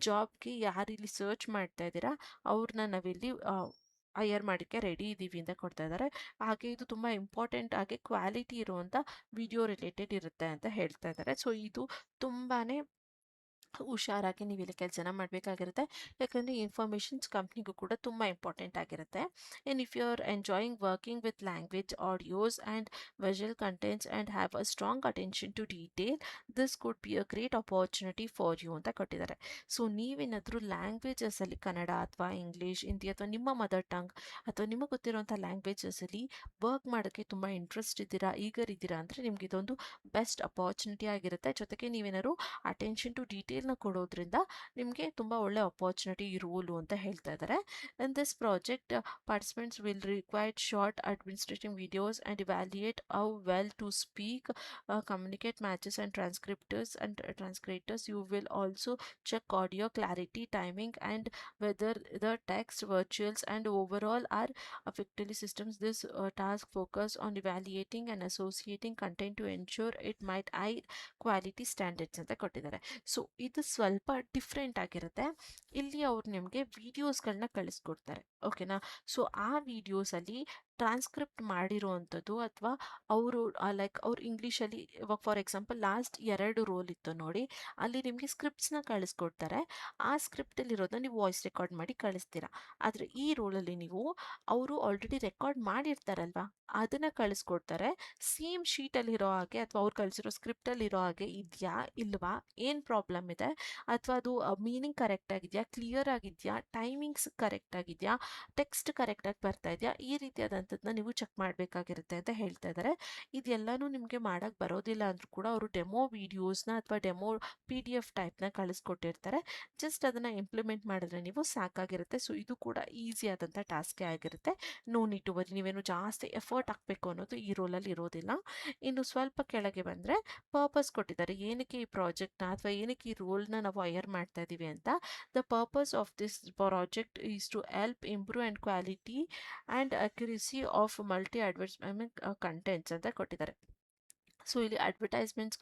ಜಾಬ್ಗೆ ಯಾರು ಇಲ್ಲಿ ಸರ್ಚ್ ಮಾಡ್ತಾ ಇದ್ದೀರಾ ಅವ್ರನ್ನ ನಾವಿಲ್ಲಿ ಹೈಯರ್ ಮಾಡೋಕ್ಕೆ ರೆಡಿ ಇದ್ದೀವಿ ಅಂತ ಕೊಡ್ತಾ ಇದ್ದಾರೆ. ಹಾಗೆ ಇದು ತುಂಬ ಇಂಪಾರ್ಟೆಂಟ್ ಆಗಿ ಕ್ವಾಲಿಟಿ ಇರುವಂಥ ವಿಡಿಯೋ ರಿಲೇಟೆಡ್ ಇರುತ್ತೆ ಅಂತ ಹೇಳ್ತಾ ಇದ್ದಾರೆ. ಸೊ ಇದು ತುಂಬಾ ಹುಷಾರಾಗಿ ನೀವು ಇಲ್ಲಿ ಕೆಲಸನ ಮಾಡಬೇಕಾಗಿರುತ್ತೆ. ಯಾಕಂದರೆ ಇನ್ಫಾರ್ಮೇಷನ್ಸ್ ಕಂಪ್ನಿಗೂ ಕೂಡ ತುಂಬ ಇಂಪಾರ್ಟೆಂಟ್ ಆಗಿರುತ್ತೆ. And if you are enjoying working with language audios and visual contents and have a strong attention to detail, this could be a great opportunity for you ಅಂತ ಕೊಟ್ಟಿದ್ದಾರೆ. ಸೊ ನೀವೇನಾದರೂ ಲ್ಯಾಂಗ್ವೇಜಸಲ್ಲಿ ಕನ್ನಡ ಅಥವಾ ಇಂಗ್ಲೀಷ್, ಹಿಂದಿ ಅಥವಾ ನಿಮ್ಮ ಮದರ್ ಟಂಗ್ ಅಥವಾ ನಿಮಗೆ ಗೊತ್ತಿರುವಂಥ ಲ್ಯಾಂಗ್ವೇಜಸಲ್ಲಿ ವರ್ಕ್ ಮಾಡೋಕ್ಕೆ ತುಂಬ ಇಂಟ್ರೆಸ್ಟ್ ಇದ್ದೀರಾ, ಈಗರ್ ಇದ್ದೀರಾ ಅಂದರೆ ನಿಮ್ಗೆ ಇದೊಂದು ಬೆಸ್ಟ್ ಅಪಾರ್ಚುನಿಟಿ ಆಗಿರುತ್ತೆ. ಜೊತೆಗೆ ನೀವೇನಾದ್ರು ಅಟೆನ್ಷನ್ ಟು ಡೀಟೇಲ್ನ ಕೊಡೋದ್ರಿಂದ ನಿಮಗೆ ತುಂಬ ಒಳ್ಳೆ ಅಪಾರ್ಚುನಿಟಿ ಈ ರೋಲು ಅಂತ ಹೇಳ್ತಾ ಇದ್ದಾರೆ. In this project participants will required short administrative videos and evaluate how well to speak, communicate matches and transcriptors. You will also check audio clarity, timing, and whether the text, virtuals, and overall are effectively systems. This task focus on evaluating and associating content to ensure it might high quality standards ಅಂತ ಕೊಟ್ಟಿದ್ದಾರೆ. ಸೊ ಇದು ಸ್ವಲ್ಪ ಡಿಫ್ರೆಂಟ್ ಆಗಿರುತ್ತೆ. ಇಲ್ಲಿ ಅವ್ರು ನಿಮಗೆ ವಿಡಿಯೋಸ್ಗಳನ್ನ ಕಳಿಸ್ಕೊಡ್ತಾರೆ, ಓಕೆನಾ. ಸೊ ಆ ವಿಡಿಯೋಸಲ್ಲಿ ಟ್ರಾನ್ಸ್ಕ್ರಿಪ್ಟ್ ಮಾಡಿರೋವಂಥದ್ದು ಅಥವಾ ಅವರು ಲೈಕ್ ಅವ್ರು ಇಂಗ್ಲೀಷಲ್ಲಿ, ಇವಾಗ ಫಾರ್ ಎಕ್ಸಾಂಪಲ್ ಲಾಸ್ಟ್ 2 ರೋಲ್ ಇತ್ತು ನೋಡಿ, ಅಲ್ಲಿ ನಿಮಗೆ ಸ್ಕ್ರಿಪ್ಟ್ಸ್ನ ಕಳಿಸ್ಕೊಡ್ತಾರೆ. ಆ ಸ್ಕ್ರಿಪ್ಟಲ್ಲಿರೋದನ್ನ ನೀವು ವಾಯ್ಸ್ ರೆಕಾರ್ಡ್ ಮಾಡಿ ಕಳಿಸ್ತೀರಾ. ಆದರೆ ಈ ರೋಲಲ್ಲಿ ನೀವು ಅವರು ಆಲ್ರೆಡಿ ರೆಕಾರ್ಡ್ ಮಾಡಿರ್ತಾರಲ್ವಾ ಅದನ್ನು ಕಳಿಸ್ಕೊಡ್ತಾರೆ. ಸೇಮ್ ಶೀಟಲ್ಲಿರೋ ಹಾಗೆ ಅಥವಾ ಅವ್ರು ಕಳಿಸಿರೋ ಸ್ಕ್ರಿಪ್ಟಲ್ಲಿರೋ ಹಾಗೆ ಇದೆಯಾ ಇಲ್ವಾ, ಏನು ಪ್ರಾಬ್ಲಮ್ ಇದೆ, ಅಥವಾ ಅದು ಮೀನಿಂಗ್ ಕರೆಕ್ಟ್ ಆಗಿದೆಯಾ, ಕ್ಲಿಯರ್ ಆಗಿದೆಯಾ, ಟೈಮಿಂಗ್ಸ್ ಕರೆಕ್ಟ್ ಆಗಿದೆಯಾ, ಟೆಕ್ಸ್ಟ್ ಕರೆಕ್ಟಾಗಿ ಬರ್ತಾ ಇದೆಯಾ, ಈ ರೀತಿಯಾದಂಥದ್ದನ್ನ ನೀವು ಚೆಕ್ ಮಾಡಬೇಕಾಗಿರುತ್ತೆ ಅಂತ ಹೇಳ್ತಾ ಇದ್ದಾರೆ. ಇದೆಲ್ಲನೂ ನಿಮಗೆ ಮಾಡೋಕ್ಕೆ ಬರೋದಿಲ್ಲ ಅಂದರೂ ಕೂಡ ಅವರು ಡೆಮೋ ವೀಡಿಯೋಸ್ನ ಅಥವಾ ಡೆಮೋ PDF ಟೈಪ್ನ ಕಳಿಸ್ಕೊಟ್ಟಿರ್ತಾರೆ. ಜಸ್ಟ್ ಅದನ್ನು ಇಂಪ್ಲಿಮೆಂಟ್ ಮಾಡಿದ್ರೆ ನೀವು ಸಾಕಾಗಿರುತ್ತೆ. ಸೊ ಇದು ಕೂಡ ಈಸಿ ಆದಂಥ ಟಾಸ್ಕೇ ಆಗಿರುತ್ತೆ. ನೋ ನೀಡ್ ಟು ವರಿ, ನೀವೇನು ಜಾಸ್ತಿ ಎಫರ್ಟ್ ಹಾಕಬೇಕು ಅನ್ನೋದು ಈ ರೋಲಲ್ಲಿ ಇರೋದಿಲ್ಲ. ಇನ್ನು ಸ್ವಲ್ಪ ಕೆಳಗೆ ಬಂದರೆ ಪರ್ಪಸ್ ಕೊಟ್ಟಿದ್ದಾರೆ, ಏನಕ್ಕೆ ಈ ಪ್ರಾಜೆಕ್ಟ್ನ ಅಥವಾ ಏನಕ್ಕೆ ಈ ರೋಲ್ನ ನಾವು ಹೈಯರ್ ಮಾಡ್ತಾ ಇದ್ದೀವಿ ಅಂತ. The purpose of this project is to help improve and quality and accuracy of multi advertisement contents ಅಂತ ಕೊಟ್ಟಿದ್ದಾರೆ. ಸೊ ಇಲ್ಲಿ ಅಡ್ವರ್ಟೈಸ್ಮೆಂಟ್ಸ್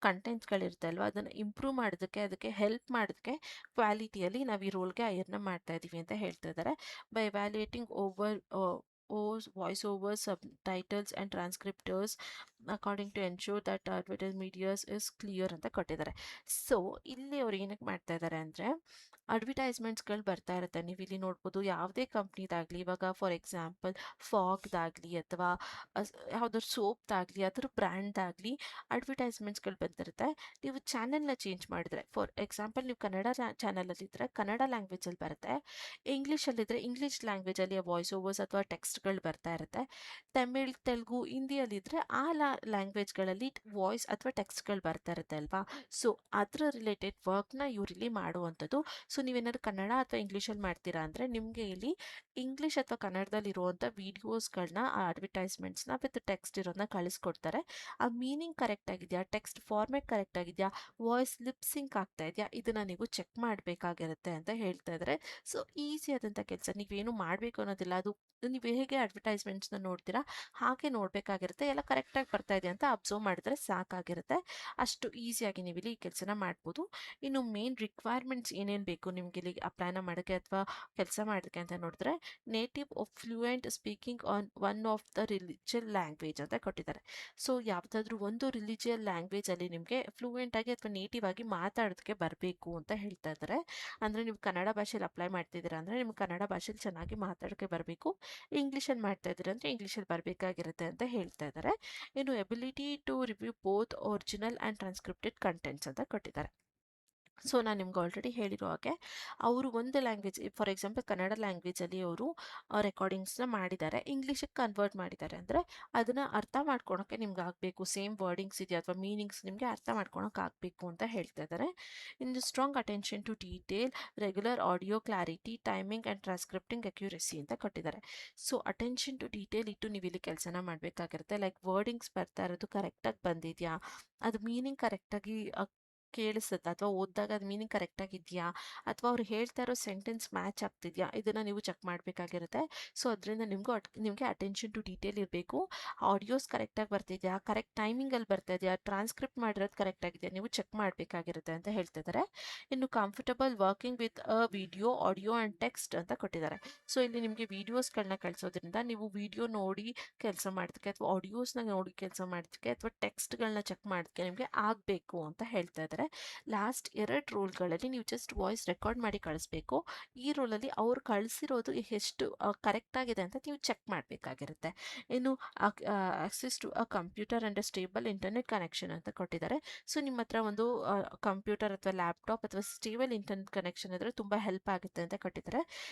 ಕಂಟೆಂಟ್ಸ್ಗಳಿರುತ್ತೆ ಅಲ್ವಾ, ಅದನ್ನು ಇಂಪ್ರೂವ್ ಮಾಡೋದಕ್ಕೆ, ಅದಕ್ಕೆ ಹೆಲ್ಪ್ ಮಾಡೋದಕ್ಕೆ ಕ್ವಾಲಿಟಿಯಲ್ಲಿ ನಾವು ಈ ರೋಲ್ಗೆ ಹೈಯರ್ನ ಮಾಡ್ತಾ ಇದ್ದೀವಿ ಅಂತ ಹೇಳ್ತಾ ಇದ್ದಾರೆ. By valuating voice over subtitles and transcripters according to ensure that advertise medias is clear ಅಂತ ಕೊಟ್ಟಿದ್ದಾರೆ. ಸೊ ಇಲ್ಲಿ ಅವ್ರು ಏನಕ್ಕೆ ಮಾಡ್ತಾ ಇದ್ದಾರೆ ಅಂದರೆ, ಅಡ್ವರ್ಟೈಸ್ಮೆಂಟ್ಸ್ಗಳು ಬರ್ತಾ ಇರುತ್ತೆ, ನೀವು ಇಲ್ಲಿ ನೋಡ್ಬೋದು. ಯಾವುದೇ ಕಂಪ್ನಿದಾಗಲಿ, ಇವಾಗ ಫಾರ್ ಎಕ್ಸಾಂಪಲ್ ಫಾಗ್ದಾಗಲಿ ಅಥವಾ ಯಾವುದಾದ್ರು ಸೋಪ್ದಾಗಲಿ ಅದರ ಬ್ರ್ಯಾಂಡ್ದಾಗಲಿ ಅಡ್ವರ್ಟೈಸ್ಮೆಂಟ್ಸ್ಗಳು ಬಂದಿರುತ್ತೆ. ನೀವು ಚಾನೆಲ್ನ ಚೇಂಜ್ ಮಾಡಿದ್ರೆ, ಫಾರ್ ಎಕ್ಸಾಂಪಲ್ ನೀವು ಕನ್ನಡ ಚಾನಲಲ್ಲಿದ್ದರೆ ಕನ್ನಡ ಲ್ಯಾಂಗ್ವೇಜಲ್ಲಿ ಬರುತ್ತೆ, ಇಂಗ್ಲೀಷಲ್ಲಿದ್ದರೆ ಇಂಗ್ಲೀಷ್ ಲ್ಯಾಂಗ್ವೇಜಲ್ಲಿ ವಾಯ್ಸ್ ಓವರ್ಸ್ ಅಥವಾ ಟೆಕ್ಸ್ಟ್ಗಳು ಬರ್ತಾ ಇರುತ್ತೆ, ತಮಿಳ್, ತೆಲುಗು, ಹಿಂದಿಯಲ್ಲಿದ್ದರೆ ಆ ಲ್ಯಾಂಗ್ವೇಜ್ಗಳಲ್ಲಿ ವಾಯ್ಸ್ ಅಥವಾ ಟೆಕ್ಸ್ಟ್ಗಳು ಬರ್ತಾ ಇರುತ್ತೆ ಅಲ್ವಾ. ಸೊ ಅದರ ರಿಲೇಟೆಡ್ ವರ್ಕ್ನ ಇವರಿಲ್ಲಿ ಮಾಡುವಂಥದ್ದು. ಸೊ ನೀವೇನಾದ್ರು ಕನ್ನಡ ಅಥವಾ ಇಂಗ್ಲೀಷಲ್ಲಿ ಮಾಡ್ತೀರಾ ಅಂದರೆ ನಿಮಗೆ ಇಲ್ಲಿ ಇಂಗ್ಲೀಷ್ ಅಥವಾ ಕನ್ನಡದಲ್ಲಿ ಇರುವಂಥ ವೀಡಿಯೋಸ್ಗಳನ್ನ, ಆ ಅಡ್ವರ್ಟೈಸ್ಮೆಂಟ್ಸ್ನ ವಿತ್ ಟೆಕ್ಸ್ಟ್ ಇರೋದನ್ನ ಕಳಿಸ್ಕೊಡ್ತಾರೆ. ಆ ಮೀನಿಂಗ್ ಕರೆಕ್ಟ್ ಆಗಿದೆಯಾ, ಟೆಕ್ಸ್ಟ್ ಫಾರ್ಮೆಟ್ ಕರೆಕ್ಟ್ ಆಗಿದೆಯಾ, ವಾಯ್ಸ್ ಲಿಪ್ಸಿಂಕ್ ಆಗ್ತಾ ಇದೆಯಾ, ಇದನ್ನು ನೀವು ಚೆಕ್ ಮಾಡಬೇಕಾಗಿರುತ್ತೆ ಅಂತ ಹೇಳ್ತಾ ಇದ್ದಾರೆ. ಸೊ ಈಸಿ ಆದಂಥ ಕೆಲಸ, ನೀವೇನು ಮಾಡಬೇಕು ಅನ್ನೋದಿಲ್ಲ. ಅದು ನೀವು ಹೇಗೆ ಅಡ್ವರ್ಟೈಸ್ಮೆಂಟ್ಸ್ನ ನೋಡ್ತೀರಾ ಹಾಗೆ ನೋಡಬೇಕಾಗಿರುತ್ತೆ. ಎಲ್ಲ ಕರೆಕ್ಟಾಗಿ ಬರ್ತಾ ಇದೆ ಅಂತ ಅಬ್ಸರ್ವ್ ಮಾಡಿದ್ರೆ ಸಾಕಾಗಿರುತ್ತೆ. ಅಷ್ಟು ಈಸಿಯಾಗಿ ನೀವು ಇಲ್ಲಿ ಈ ಕೆಲಸನ ಮಾಡ್ಬೋದು. ಇನ್ನು ಮೇನ್ ರಿಕ್ವೈರ್ಮೆಂಟ್ಸ್ ಏನೇನು ಬೇಕು ನಿಮಗೆ ಇಲ್ಲಿ ಅಪ್ಲೈನ ಮಾಡೋಕ್ಕೆ ಅಥವಾ ಕೆಲಸ ಮಾಡೋಕ್ಕೆ ಅಂತ ನೋಡಿದ್ರೆ, native of fluent speaking on one of the regional language ಅಂತ ಕೊಟ್ಟಿದ್ದಾರೆ. ಸೊ ಯಾವುದಾದ್ರೂ ಒಂದು ರಿಲಿಜಿಯಲ್ ಲ್ಯಾಂಗ್ವೇಜಲ್ಲಿ ನಿಮಗೆ ಫ್ಲೂಯೆಂಟ್ ಆಗಿ ಅಥವಾ ನೇಟಿವ್ ಆಗಿ ಮಾತಾಡೋದಕ್ಕೆ ಬರಬೇಕು ಅಂತ ಹೇಳ್ತಾ ಇದ್ದಾರೆ. ಅಂದರೆ ನೀವು ಕನ್ನಡ ಭಾಷೆಯಲ್ಲಿ ಅಪ್ಲೈ ಮಾಡ್ತಿದ್ದೀರಾ ಅಂದರೆ ನಿಮ್ಗೆ ಕನ್ನಡ ಭಾಷೆಯಲ್ಲಿ ಚೆನ್ನಾಗಿ ಮಾತಾಡೋಕ್ಕೆ ಬರಬೇಕು. ಇಂಗ್ಲೀಷಲ್ಲಿ ಮಾಡ್ತಾ ಇದ್ದೀರಾ ಅಂದರೆ ಇಂಗ್ಲೀಷಲ್ಲಿ ಬರಬೇಕಾಗಿರುತ್ತೆ ಅಂತ ಹೇಳ್ತಾ ಇದ್ದಾರೆ. ಇನ್ನು ability to review both original and transcripted contents ಅಂತ ಕೊಟ್ಟಿದ್ದಾರೆ. ಸೊ ನಾನು ನಿಮ್ಗೆ ಆಲ್ರೆಡಿ ಹೇಳಿರೋ ಹಾಗೆ ಅವರು ಒಂದು ಲ್ಯಾಂಗ್ವೇಜ್, ಫಾರ್ ಎಕ್ಸಾಂಪಲ್ ಕನ್ನಡ ಲ್ಯಾಂಗ್ವೇಜಲ್ಲಿ ಅವರು ರೆಕಾರ್ಡಿಂಗ್ಸ್ನ ಮಾಡಿದ್ದಾರೆ, ಇಂಗ್ಲೀಷಿಗೆ ಕನ್ವರ್ಟ್ ಮಾಡಿದ್ದಾರೆ ಅಂದರೆ ಅದನ್ನು ಅರ್ಥ ಮಾಡ್ಕೊಳಕ್ಕೆ ನಿಮ್ಗೆ ಆಗಬೇಕು, ಸೇಮ್ ವರ್ಡಿಂಗ್ಸ್ ಇದೆಯಾ ಅಥವಾ ಮೀನಿಂಗ್ಸ್ ನಿಮಗೆ ಅರ್ಥ ಮಾಡ್ಕೊಳಕ್ಕೆ ಆಗಬೇಕು ಅಂತ ಹೇಳ್ತಾ ಇದ್ದಾರೆ. In the strong attention to detail, regular audio clarity, timing and transcripting accuracy ಅಂತ ಕೊಟ್ಟಿದ್ದಾರೆ. ಸೊ ಅಟೆನ್ಷನ್ ಟು ಡೀಟೇಲ್ ಇಟ್ಟು ನೀವು ಇಲ್ಲಿ ಕೆಲಸನ ಮಾಡಬೇಕಾಗಿರುತ್ತೆ. ಲೈಕ್ ವರ್ಡಿಂಗ್ಸ್ ಬರ್ತಾ ಇರೋದು ಕರೆಕ್ಟಾಗಿ ಬಂದಿದೆಯಾ, ಅದು ಮೀನಿಂಗ್ ಕರೆಕ್ಟಾಗಿ ಕೇಳಿಸುತ್ತಾ ಅಥವಾ ಓದಿದಾಗ ಅದು ಮೀನಿಂಗ್ ಕರೆಕ್ಟಾಗಿದೆಯಾ, ಅಥವಾ ಅವ್ರು ಹೇಳ್ತಾ ಇರೋ ಸೆಂಟೆನ್ಸ್ ಮ್ಯಾಚ್ ಆಗ್ತಿದೆಯಾ, ಇದನ್ನು ನೀವು ಚೆಕ್ ಮಾಡಬೇಕಾಗಿರುತ್ತೆ. ಸೊ ಅದರಿಂದ ನಿಮಗೆ ಅಟೆನ್ಷನ್ ಟು ಡೀಟೇಲ್ ಇರಬೇಕು. ಆಡಿಯೋಸ್ ಕರೆಕ್ಟಾಗಿ ಬರ್ತಿದೆಯಾ, ಕರೆಕ್ಟ್ ಟೈಮಿಂಗಲ್ಲಿ ಬರ್ತಾ ಇದೆಯಾ, ಟ್ರಾನ್ಸ್ಕ್ರಿಪ್ಟ್ ಮಾಡಿರೋದು ಕರೆಕ್ಟಾಗಿದೆಯಾ, ನೀವು ಚೆಕ್ ಮಾಡಬೇಕಾಗಿರುತ್ತೆ ಅಂತ ಹೇಳ್ತಿದ್ದಾರೆ. ಇನ್ನು comfortable working with a video, audio and text ಅಂತ ಕೊಟ್ಟಿದ್ದಾರೆ. ಸೊ ಇಲ್ಲಿ ನಿಮಗೆ ವೀಡಿಯೋಸ್ಗಳನ್ನ ಕಳಿಸೋದ್ರಿಂದ ನೀವು ವಿಡಿಯೋ ನೋಡಿ ಕೆಲಸ ಮಾಡೋದಕ್ಕೆ ಅಥವಾ ಆಡಿಯೋಸ್ನ ನೋಡಿ ಕೆಲಸ ಮಾಡೋದಕ್ಕೆ ಅಥವಾ ಟೆಕ್ಸ್ಟ್ಗಳನ್ನ ಚೆಕ್ ಮಾಡೋದಕ್ಕೆ ನಿಮಗೆ ಆಗಬೇಕು ಅಂತ ಹೇಳ್ತಾ ಇದ್ದಾರೆ. ಲಾಸ್ಟ್ 2 ರೋಲ್ಗಳಲ್ಲಿ ನೀವು ಜಸ್ಟ್ ವಾಯ್ಸ್ ರೆಕಾರ್ಡ್ ಮಾಡಿ ಕಳಿಸ್ಬೇಕು. ಈ ರೋಲಲ್ಲಿ ಅವ್ರು ಕಳಿಸಿರೋದು ಎಷ್ಟು ಕರೆಕ್ಟ್ ಆಗಿದೆ ಅಂತ ನೀವು ಚೆಕ್ ಮಾಡಬೇಕಾಗಿರುತ್ತೆ. ಇನ್ನು access to a computer and stable internet connection ಅಂತ ಕೊಟ್ಟಿದ್ದಾರೆ. ಸೊ ನಿಮ್ಮ ಹತ್ರ ಒಂದು ಕಂಪ್ಯೂಟರ್ ಅಥವಾ ಲ್ಯಾಪ್ಟಾಪ್ ಅಥವಾ ಸ್ಟೇಬಲ್ ಇಂಟರ್ನೆಟ್ ಕನೆಕ್ಷನ್ ಇದ್ರೆ ತುಂಬ ಹೆಲ್ಪ್ ಆಗುತ್ತೆ ಅಂತ ಕೊಟ್ಟಿದ್ದಾರೆ.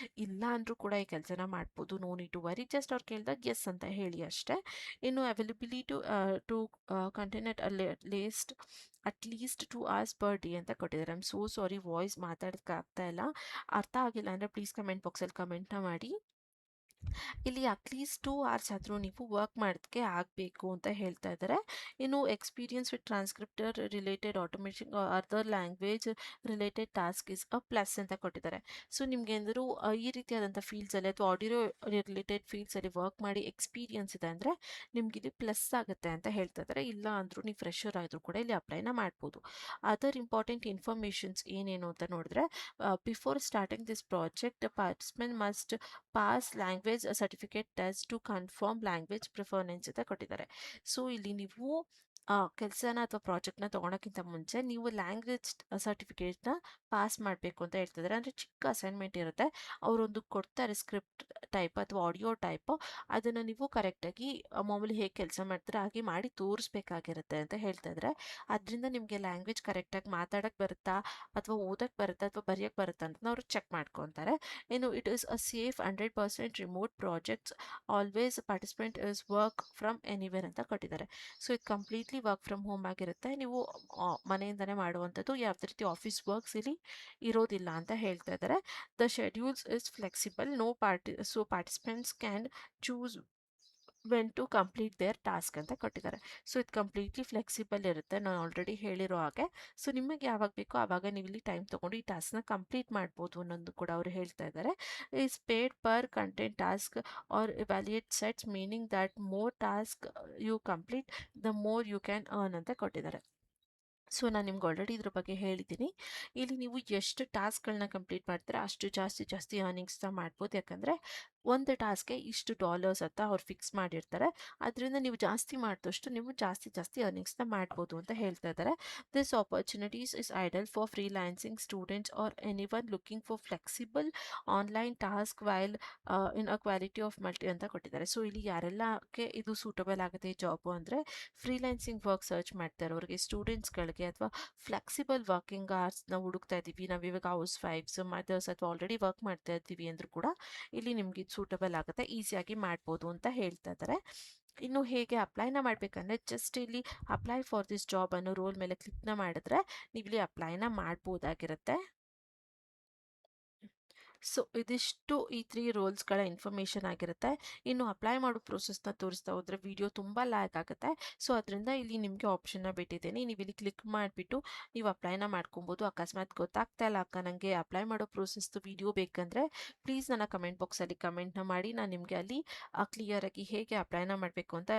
ಇಲ್ಲ ಅಂದರೂ ಕೂಡ ಈ ಕೆಲಸನ ಮಾಡ್ಬೋದು, no need to worry. Just ಅವ್ರು ಕೇಳಿದಾಗ ಎಸ್ ಅಂತ ಹೇಳಿ ಅಷ್ಟೇ. ಇನ್ನು availability to continue at least 2 hours per day ಅಂತ ಕೊಟ್ಟಿದ್ದಾರೆ. I am so sorry, voice ಮಾತಾಡೋಕ್ಕೆ ಆಗ್ತಾ ಇಲ್ಲ. ಅರ್ಥ ಆಗಿಲ್ಲ ಅಂದರೆ ಪ್ಲೀಸ್ ಕಮೆಂಟ್ ಬಾಕ್ಸಲ್ಲಿ ಕಮೆಂಟ್ನ ಮಾಡಿ. ಇಲ್ಲಿ ಅಟ್ಲೀಸ್ಟ್ 2 hours ಆದರೂ ನೀವು ವರ್ಕ್ ಮಾಡೋದಕ್ಕೆ ಆಗಬೇಕು ಅಂತ ಹೇಳ್ತಾ ಇದ್ದಾರೆ. ಇನ್ನು experience with transcripter related automation other language related task is a plus ಅಂತ ಕೊಟ್ಟಿದ್ದಾರೆ. ಸೊ ನಿಮ್ಗೆ ಏನಾದರೂ ಈ ರೀತಿಯಾದಂಥ ಫೀಲ್ಡ್ಸಲ್ಲಿ ಅಥವಾ ಆಡಿಯೋ ರಿಲೇಟೆಡ್ ಫೀಲ್ಡ್ಸಲ್ಲಿ ವರ್ಕ್ ಮಾಡಿ ಎಕ್ಸ್ಪೀರಿಯನ್ಸ್ ಇದೆ ಅಂದರೆ ನಿಮ್ಗೆ ಇಲ್ಲಿ ಪ್ಲಸ್ ಆಗುತ್ತೆ ಅಂತ ಹೇಳ್ತಾ ಇದ್ದಾರೆ. ಇಲ್ಲ ಅಂದರೂ ನೀವು ಫ್ರೆಶರ್ ಆದರೂ ಕೂಡ ಇಲ್ಲಿ ಅಪ್ಲೈನ ಮಾಡ್ಬೋದು. ಅದರ್ ಇಂಪಾರ್ಟೆಂಟ್ ಇನ್ಫಾರ್ಮೇಷನ್ಸ್ ಏನೇನು ಅಂತ ನೋಡಿದ್ರೆ, before starting this project participant must pass language certificate test to confirm language preference ಅಂತ ಕೊಟ್ಟಿದ್ದಾರೆ. ಸೊ ಇಲ್ಲಿ ನೀವು ಕೆಲಸನ ಅಥವಾ ಪ್ರಾಜೆಕ್ಟ್ನ ತೊಗೊಳಕ್ಕಿಂತ ಮುಂಚೆ ನೀವು ಲ್ಯಾಂಗ್ವೇಜ್ ಸರ್ಟಿಫಿಕೇಟ್ನ ಪಾಸ್ ಮಾಡಬೇಕು ಅಂತ ಹೇಳ್ತಿದ್ದಾರೆ. ಅಂದರೆ ಚಿಕ್ಕ ಅಸೈನ್ಮೆಂಟ್ ಇರುತ್ತೆ, ಅವರೊಂದು ಕೊಡ್ತಾರೆ ಸ್ಕ್ರಿಪ್ಟ್ ಟೈಪ್ ಅಥವಾ ಆಡಿಯೋ ಟೈಪ್, ಅದನ್ನು ನೀವು ಕರೆಕ್ಟಾಗಿ ಮಾಮೂಲಿ ಹೇಗೆ ಕೆಲಸ ಮಾಡ್ತಾರೆ ಹಾಗೆ ಮಾಡಿ ತೋರಿಸ್ಬೇಕಾಗಿರುತ್ತೆ ಅಂತ ಹೇಳ್ತಾ ಇದ್ದಾರೆ. ಅದರಿಂದ ನಿಮಗೆ ಲ್ಯಾಂಗ್ವೇಜ್ ಕರೆಕ್ಟಾಗಿ ಮಾತಾಡೋಕ್ಕೆ ಬರುತ್ತಾ ಅಥವಾ ಓದಕ್ಕೆ ಬರುತ್ತಾ ಅಥವಾ ಬರೆಯೋಕ್ಕೆ ಬರುತ್ತಾ ಅಂತ ಅವರು ಚೆಕ್ ಮಾಡ್ಕೊತಾರೆ. ಇನ್ನು it is a safe 100% remote projects, always participant is work from anywhere ಅಂತ ಕೊಟ್ಟಿದ್ದಾರೆ. ಸೊ ಇದು ಕಂಪ್ಲೀಟ್ಲಿ ವರ್ಕ್ ಫ್ರಮ್ ಹೋಮ್ ಆಗಿರುತ್ತೆ, ನೀವು ಮನೆಯಿಂದನೇ ಮಾಡುವಂಥದ್ದು, ಯಾವುದೇ ರೀತಿ ಆಫೀಸ್ ವರ್ಕ್ಸ್ ಇಲ್ಲಿ ಇರೋದಿಲ್ಲ ಅಂತ ಹೇಳ್ತಾ ಇದ್ದಾರೆ. The schedules is flexible, no participants can choose when to complete their task ಅಂತ ಕೊಟ್ಟಿದ್ದಾರೆ. ಸೊ ಇದು ಕಂಪ್ಲೀಟ್ಲಿ ಫ್ಲೆಕ್ಸಿಬಲ್ ಇರುತ್ತೆ, ನಾನು ಆಲ್ರೆಡಿ ಹೇಳಿರೋ ಹಾಗೆ. ಸೊ ನಿಮಗೆ ಯಾವಾಗ ಬೇಕೋ ಆವಾಗ ನೀವು ಇಲ್ಲಿ ಟೈಮ್ ತೊಗೊಂಡು ಈ ಟಾಸ್ಕ್ನ ಕಂಪ್ಲೀಟ್ ಮಾಡ್ಬೋದು ಅನ್ನೋದು ಕೂಡ ಅವರು ಹೇಳ್ತಾ ಇದ್ದಾರೆ. Is paid per content task are evaluate sets, meaning that more task you complete the more you can earn ಅಂತ ಕೊಟ್ಟಿದ್ದಾರೆ. ಸೊ ನಾನು ನಿಮ್ಗೆ ಆಲ್ರೆಡಿ ಇದ್ರ ಬಗ್ಗೆ ಹೇಳಿದ್ದೀನಿ. ಇಲ್ಲಿ ನೀವು ಎಷ್ಟು ಟಾಸ್ಕ್ಗಳನ್ನ ಕಂಪ್ಲೀಟ್ ಮಾಡ್ತೀರಾ ಅಷ್ಟು ಜಾಸ್ತಿ ಅರ್ನಿಂಗ್ಸ್ನ ಮಾಡ್ಬೋದು. ಯಾಕಂದರೆ ಒಂದು ಟಾಸ್ಕ್ಗೆ ಇಷ್ಟು ಡಾಲರ್ಸ್ ಅಂತ ಅವ್ರು ಫಿಕ್ಸ್ ಮಾಡಿರ್ತಾರೆ. ಅದರಿಂದ ನೀವು ಜಾಸ್ತಿ ಮಾಡಿದಷ್ಟು ನೀವು ಜಾಸ್ತಿ ಅರ್ನಿಂಗ್ಸ್ನ ಮಾಡ್ಬೋದು ಅಂತ ಹೇಳ್ತಾ ಇದ್ದಾರೆ. This opportunities is ideal for freelancing students or any one looking for flexible online task while in a quality of multi ಅಂತ ಕೊಟ್ಟಿದ್ದಾರೆ. ಸೊ ಇಲ್ಲಿ ಯಾರೆಲ್ಲಕ್ಕೆ ಇದು ಸೂಟಬಲ್ ಆಗುತ್ತೆ ಈ ಜಾಬು ಅಂದರೆ ಫ್ರೀಲ್ಯಾನ್ಸಿಂಗ್ ವರ್ಕ್ ಸರ್ಚ್ ಮಾಡ್ತಾ ಇರೋರಿಗೆ, ಸ್ಟೂಡೆಂಟ್ಸ್ಗಳಿಗೆ ಅಥವಾ ಫ್ಲೆಕ್ಸಿಬಲ್ ವರ್ಕಿಂಗ್ ಅವರ್ಸ್ನ ಹುಡುಕ್ತಾ ಇದ್ದೀವಿ ನಾವು, ಇವಾಗ ಹೌಸ್ ವೈಫ್ಸ್, ಮದರ್ಸ್ ಅಥವಾ ಆಲ್ರೆಡಿ ವರ್ಕ್ ಮಾಡ್ತಾ ಇದ್ದೀವಿ ಅಂದರೂ ಕೂಡ ಇಲ್ಲಿ ನಿಮ್ಗೆ ಇದು ಸೂಟಬಲ್ ಆಗುತ್ತೆ, ಈಸಿಯಾಗಿ ಮಾಡ್ಬೋದು ಅಂತ ಹೇಳ್ತಾ ಇದ್ದಾರೆ. ಇನ್ನು ಹೇಗೆ ಅಪ್ಲೈನ ಮಾಡಬೇಕಂದ್ರೆ ಜಸ್ಟ್ ಇಲ್ಲಿ ಅಪ್ಲೈ ಫಾರ್ ದಿಸ್ ಜಾಬ್ ಅನ್ನೋ ರೋಲ್ ಮೇಲೆ ಕ್ಲಿಕ್ನ ಮಾಡಿದ್ರೆ ನೀವು ಇಲ್ಲಿ ಅಪ್ಲೈನ ಮಾಡ್ಬೋದಾಗಿರುತ್ತೆ. ಸೊ ಇದಿಷ್ಟು ಈ 3 ರೋಲ್ಸ್ಗಳ ಇನ್ಫಾರ್ಮೇಷನ್ ಆಗಿರುತ್ತೆ. ಇನ್ನು ಅಪ್ಲೈ ಮಾಡೋ ಪ್ರೊಸೆಸ್ನ ತೋರಿಸ್ತಾ ಹೋದರೆ ವಿಡಿಯೋ ತುಂಬ ಲ್ಯಾಗ್ ಆಗುತ್ತೆ. ಸೊ ಅದರಿಂದ ಇಲ್ಲಿ ನಿಮಗೆ ಆಪ್ಷನ್ನ ಬಿಟ್ಟಿದ್ದೀನಿ, ನೀವು ಇಲ್ಲಿ ಕ್ಲಿಕ್ ಮಾಡಿಬಿಟ್ಟು ನೀವು ಅಪ್ಲೈನ ಮಾಡ್ಕೊಬೋದು. ಅಕಸ್ಮಾತ್ ಗೊತ್ತಾಗ್ತಾ ಇಲ್ಲ ಅಕ್ಕ ನನಗೆ ಅಪ್ಲೈ ಮಾಡೋ ಪ್ರೊಸೆಸ್ದು ವಿಡಿಯೋ ಬೇಕಂದರೆ ಪ್ಲೀಸ್ ನನ್ನ ಕಮೆಂಟ್ ಬಾಕ್ಸಲ್ಲಿ ಕಮೆಂಟ್ನ ಮಾಡಿ, ನಾನು ನಿಮಗೆ ಅಲ್ಲಿ ಕ್ಲಿಯರಾಗಿ ಹೇಗೆ ಅಪ್ಲೈನ ಮಾಡಬೇಕು ಅಂತ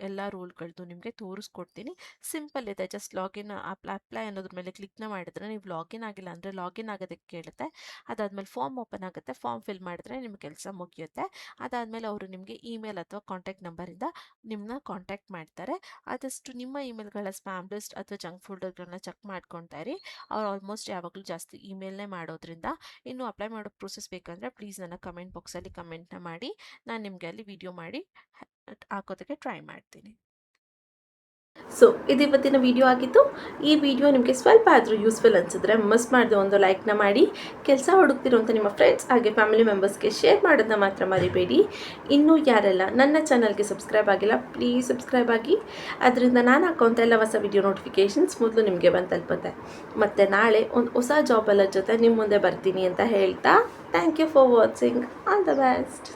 ಎಲ್ಲ ರೋಲ್ಗಳದ್ದು ನಿಮಗೆ ತೋರಿಸ್ಕೊಡ್ತೀನಿ. ಸಿಂಪಲ್ ಇದೆ, ಜಸ್ಟ್ ಲಾಗಿನ್ ಅಪ್ಲೈ ಅನ್ನೋದ್ರ ಮೇಲೆ ಕ್ಲಿಕ್ನ ಮಾಡಿದ್ರೆ ನೀವು ಲಾಗಿನ್ ಆಗಿಲ್ಲ ಅಂದರೆ ಲಾಗಿನ್ ಆಗೋದಕ್ಕೆ ಕೇಳುತ್ತೆ. ಅದಾದಮೇಲೆ ಫಾರ್ಮ್ ಓಪನ್ ಆಗುತ್ತೆ, ಫಾರ್ಮ್ ಫಿಲ್ ಮಾಡಿದ್ರೆ ನಿಮ್ಮ ಕೆಲಸ ಮುಗಿಯುತ್ತೆ. ಅದಾದಮೇಲೆ ಅವರು ನಿಮಗೆ ಇಮೇಲ್ ಅಥವಾ ಕಾಂಟ್ಯಾಕ್ಟ್ ನಂಬರಿಂದ ನಿಮ್ಮನ್ನ ಕಾಂಟ್ಯಾಕ್ಟ್ ಮಾಡ್ತಾರೆ. ಆದಷ್ಟು ನಿಮ್ಮ ಇಮೇಲ್ಗಳ ಸ್ಪ್ಯಾಮ್ ಲಿಸ್ಟ್ ಅಥವಾ ಜಂಕ್ ಫೋಲ್ಡರ್ಗಳನ್ನ ಚೆಕ್ ಮಾಡ್ಕೊತಾ ಇರಿ, ಅವ್ರು ಆಲ್ಮೋಸ್ಟ್ ಯಾವಾಗಲೂ ಜಾಸ್ತಿ ಇಮೇಲ್ನೇ ಮಾಡೋದ್ರಿಂದ. ಇನ್ನು ಅಪ್ಲೈ ಮಾಡೋ ಪ್ರೊಸೆಸ್ ಬೇಕಂದರೆ ಪ್ಲೀಸ್ ನನ್ನ ಕಮೆಂಟ್ ಬಾಕ್ಸಲ್ಲಿ ಕಮೆಂಟ್ನ ಮಾಡಿ, ನಾನು ನಿಮಗೆ ಅಲ್ಲಿ ವಿಡಿಯೋ ಮಾಡಿ ಹಾಕೋದಕ್ಕೆ ಟ್ರೈ ಮಾಡ್ತೀನಿ. ಸೊ ಇದು ಇವತ್ತಿನ ವಿಡಿಯೋ ಆಗಿತ್ತು. ಈ ವಿಡಿಯೋ ನಿಮಗೆ ಸ್ವಲ್ಪ ಆದರೂ ಯೂಸ್ಫುಲ್ ಅನಿಸಿದ್ರೆ ಮಿಸ್ ಮಾಡದೆ ಒಂದು ಲೈಕ್ನ ಮಾಡಿ, ಕೆಲಸ ಹುಡುಕ್ತಿರುವಂಥ ನಿಮ್ಮ ಫ್ರೆಂಡ್ಸ್ ಹಾಗೆ ಫ್ಯಾಮಿಲಿ ಮೆಂಬರ್ಸ್ಗೆ ಶೇರ್ ಮಾಡೋದನ್ನ ಮಾತ್ರ ಮರಿಬೇಡಿ. ಇನ್ನೂ ಯಾರೆಲ್ಲ ನನ್ನ ಚಾನಲ್ಗೆ ಸಬ್ಸ್ಕ್ರೈಬ್ ಆಗಿಲ್ಲ, ಪ್ಲೀಸ್ ಸಬ್ಸ್ಕ್ರೈಬ್ ಆಗಿ. ಅದರಿಂದ ನಾನು ಹಾಕೋಂಥ ಎಲ್ಲ ಹೊಸ ವಿಡಿಯೋ ನೋಟಿಫಿಕೇಷನ್ಸ್ ಮೊದಲು ನಿಮಗೆ ಬಂದು ತಲುಪುತ್ತೆ. ಮತ್ತು ನಾಳೆ ಒಂದು ಹೊಸ ಜಾಬಲ್ಲ ಜೊತೆ ನಿಮ್ಮ ಮುಂದೆ ಬರ್ತೀನಿ ಅಂತ ಹೇಳ್ತಾ, thank you for watching. All the best.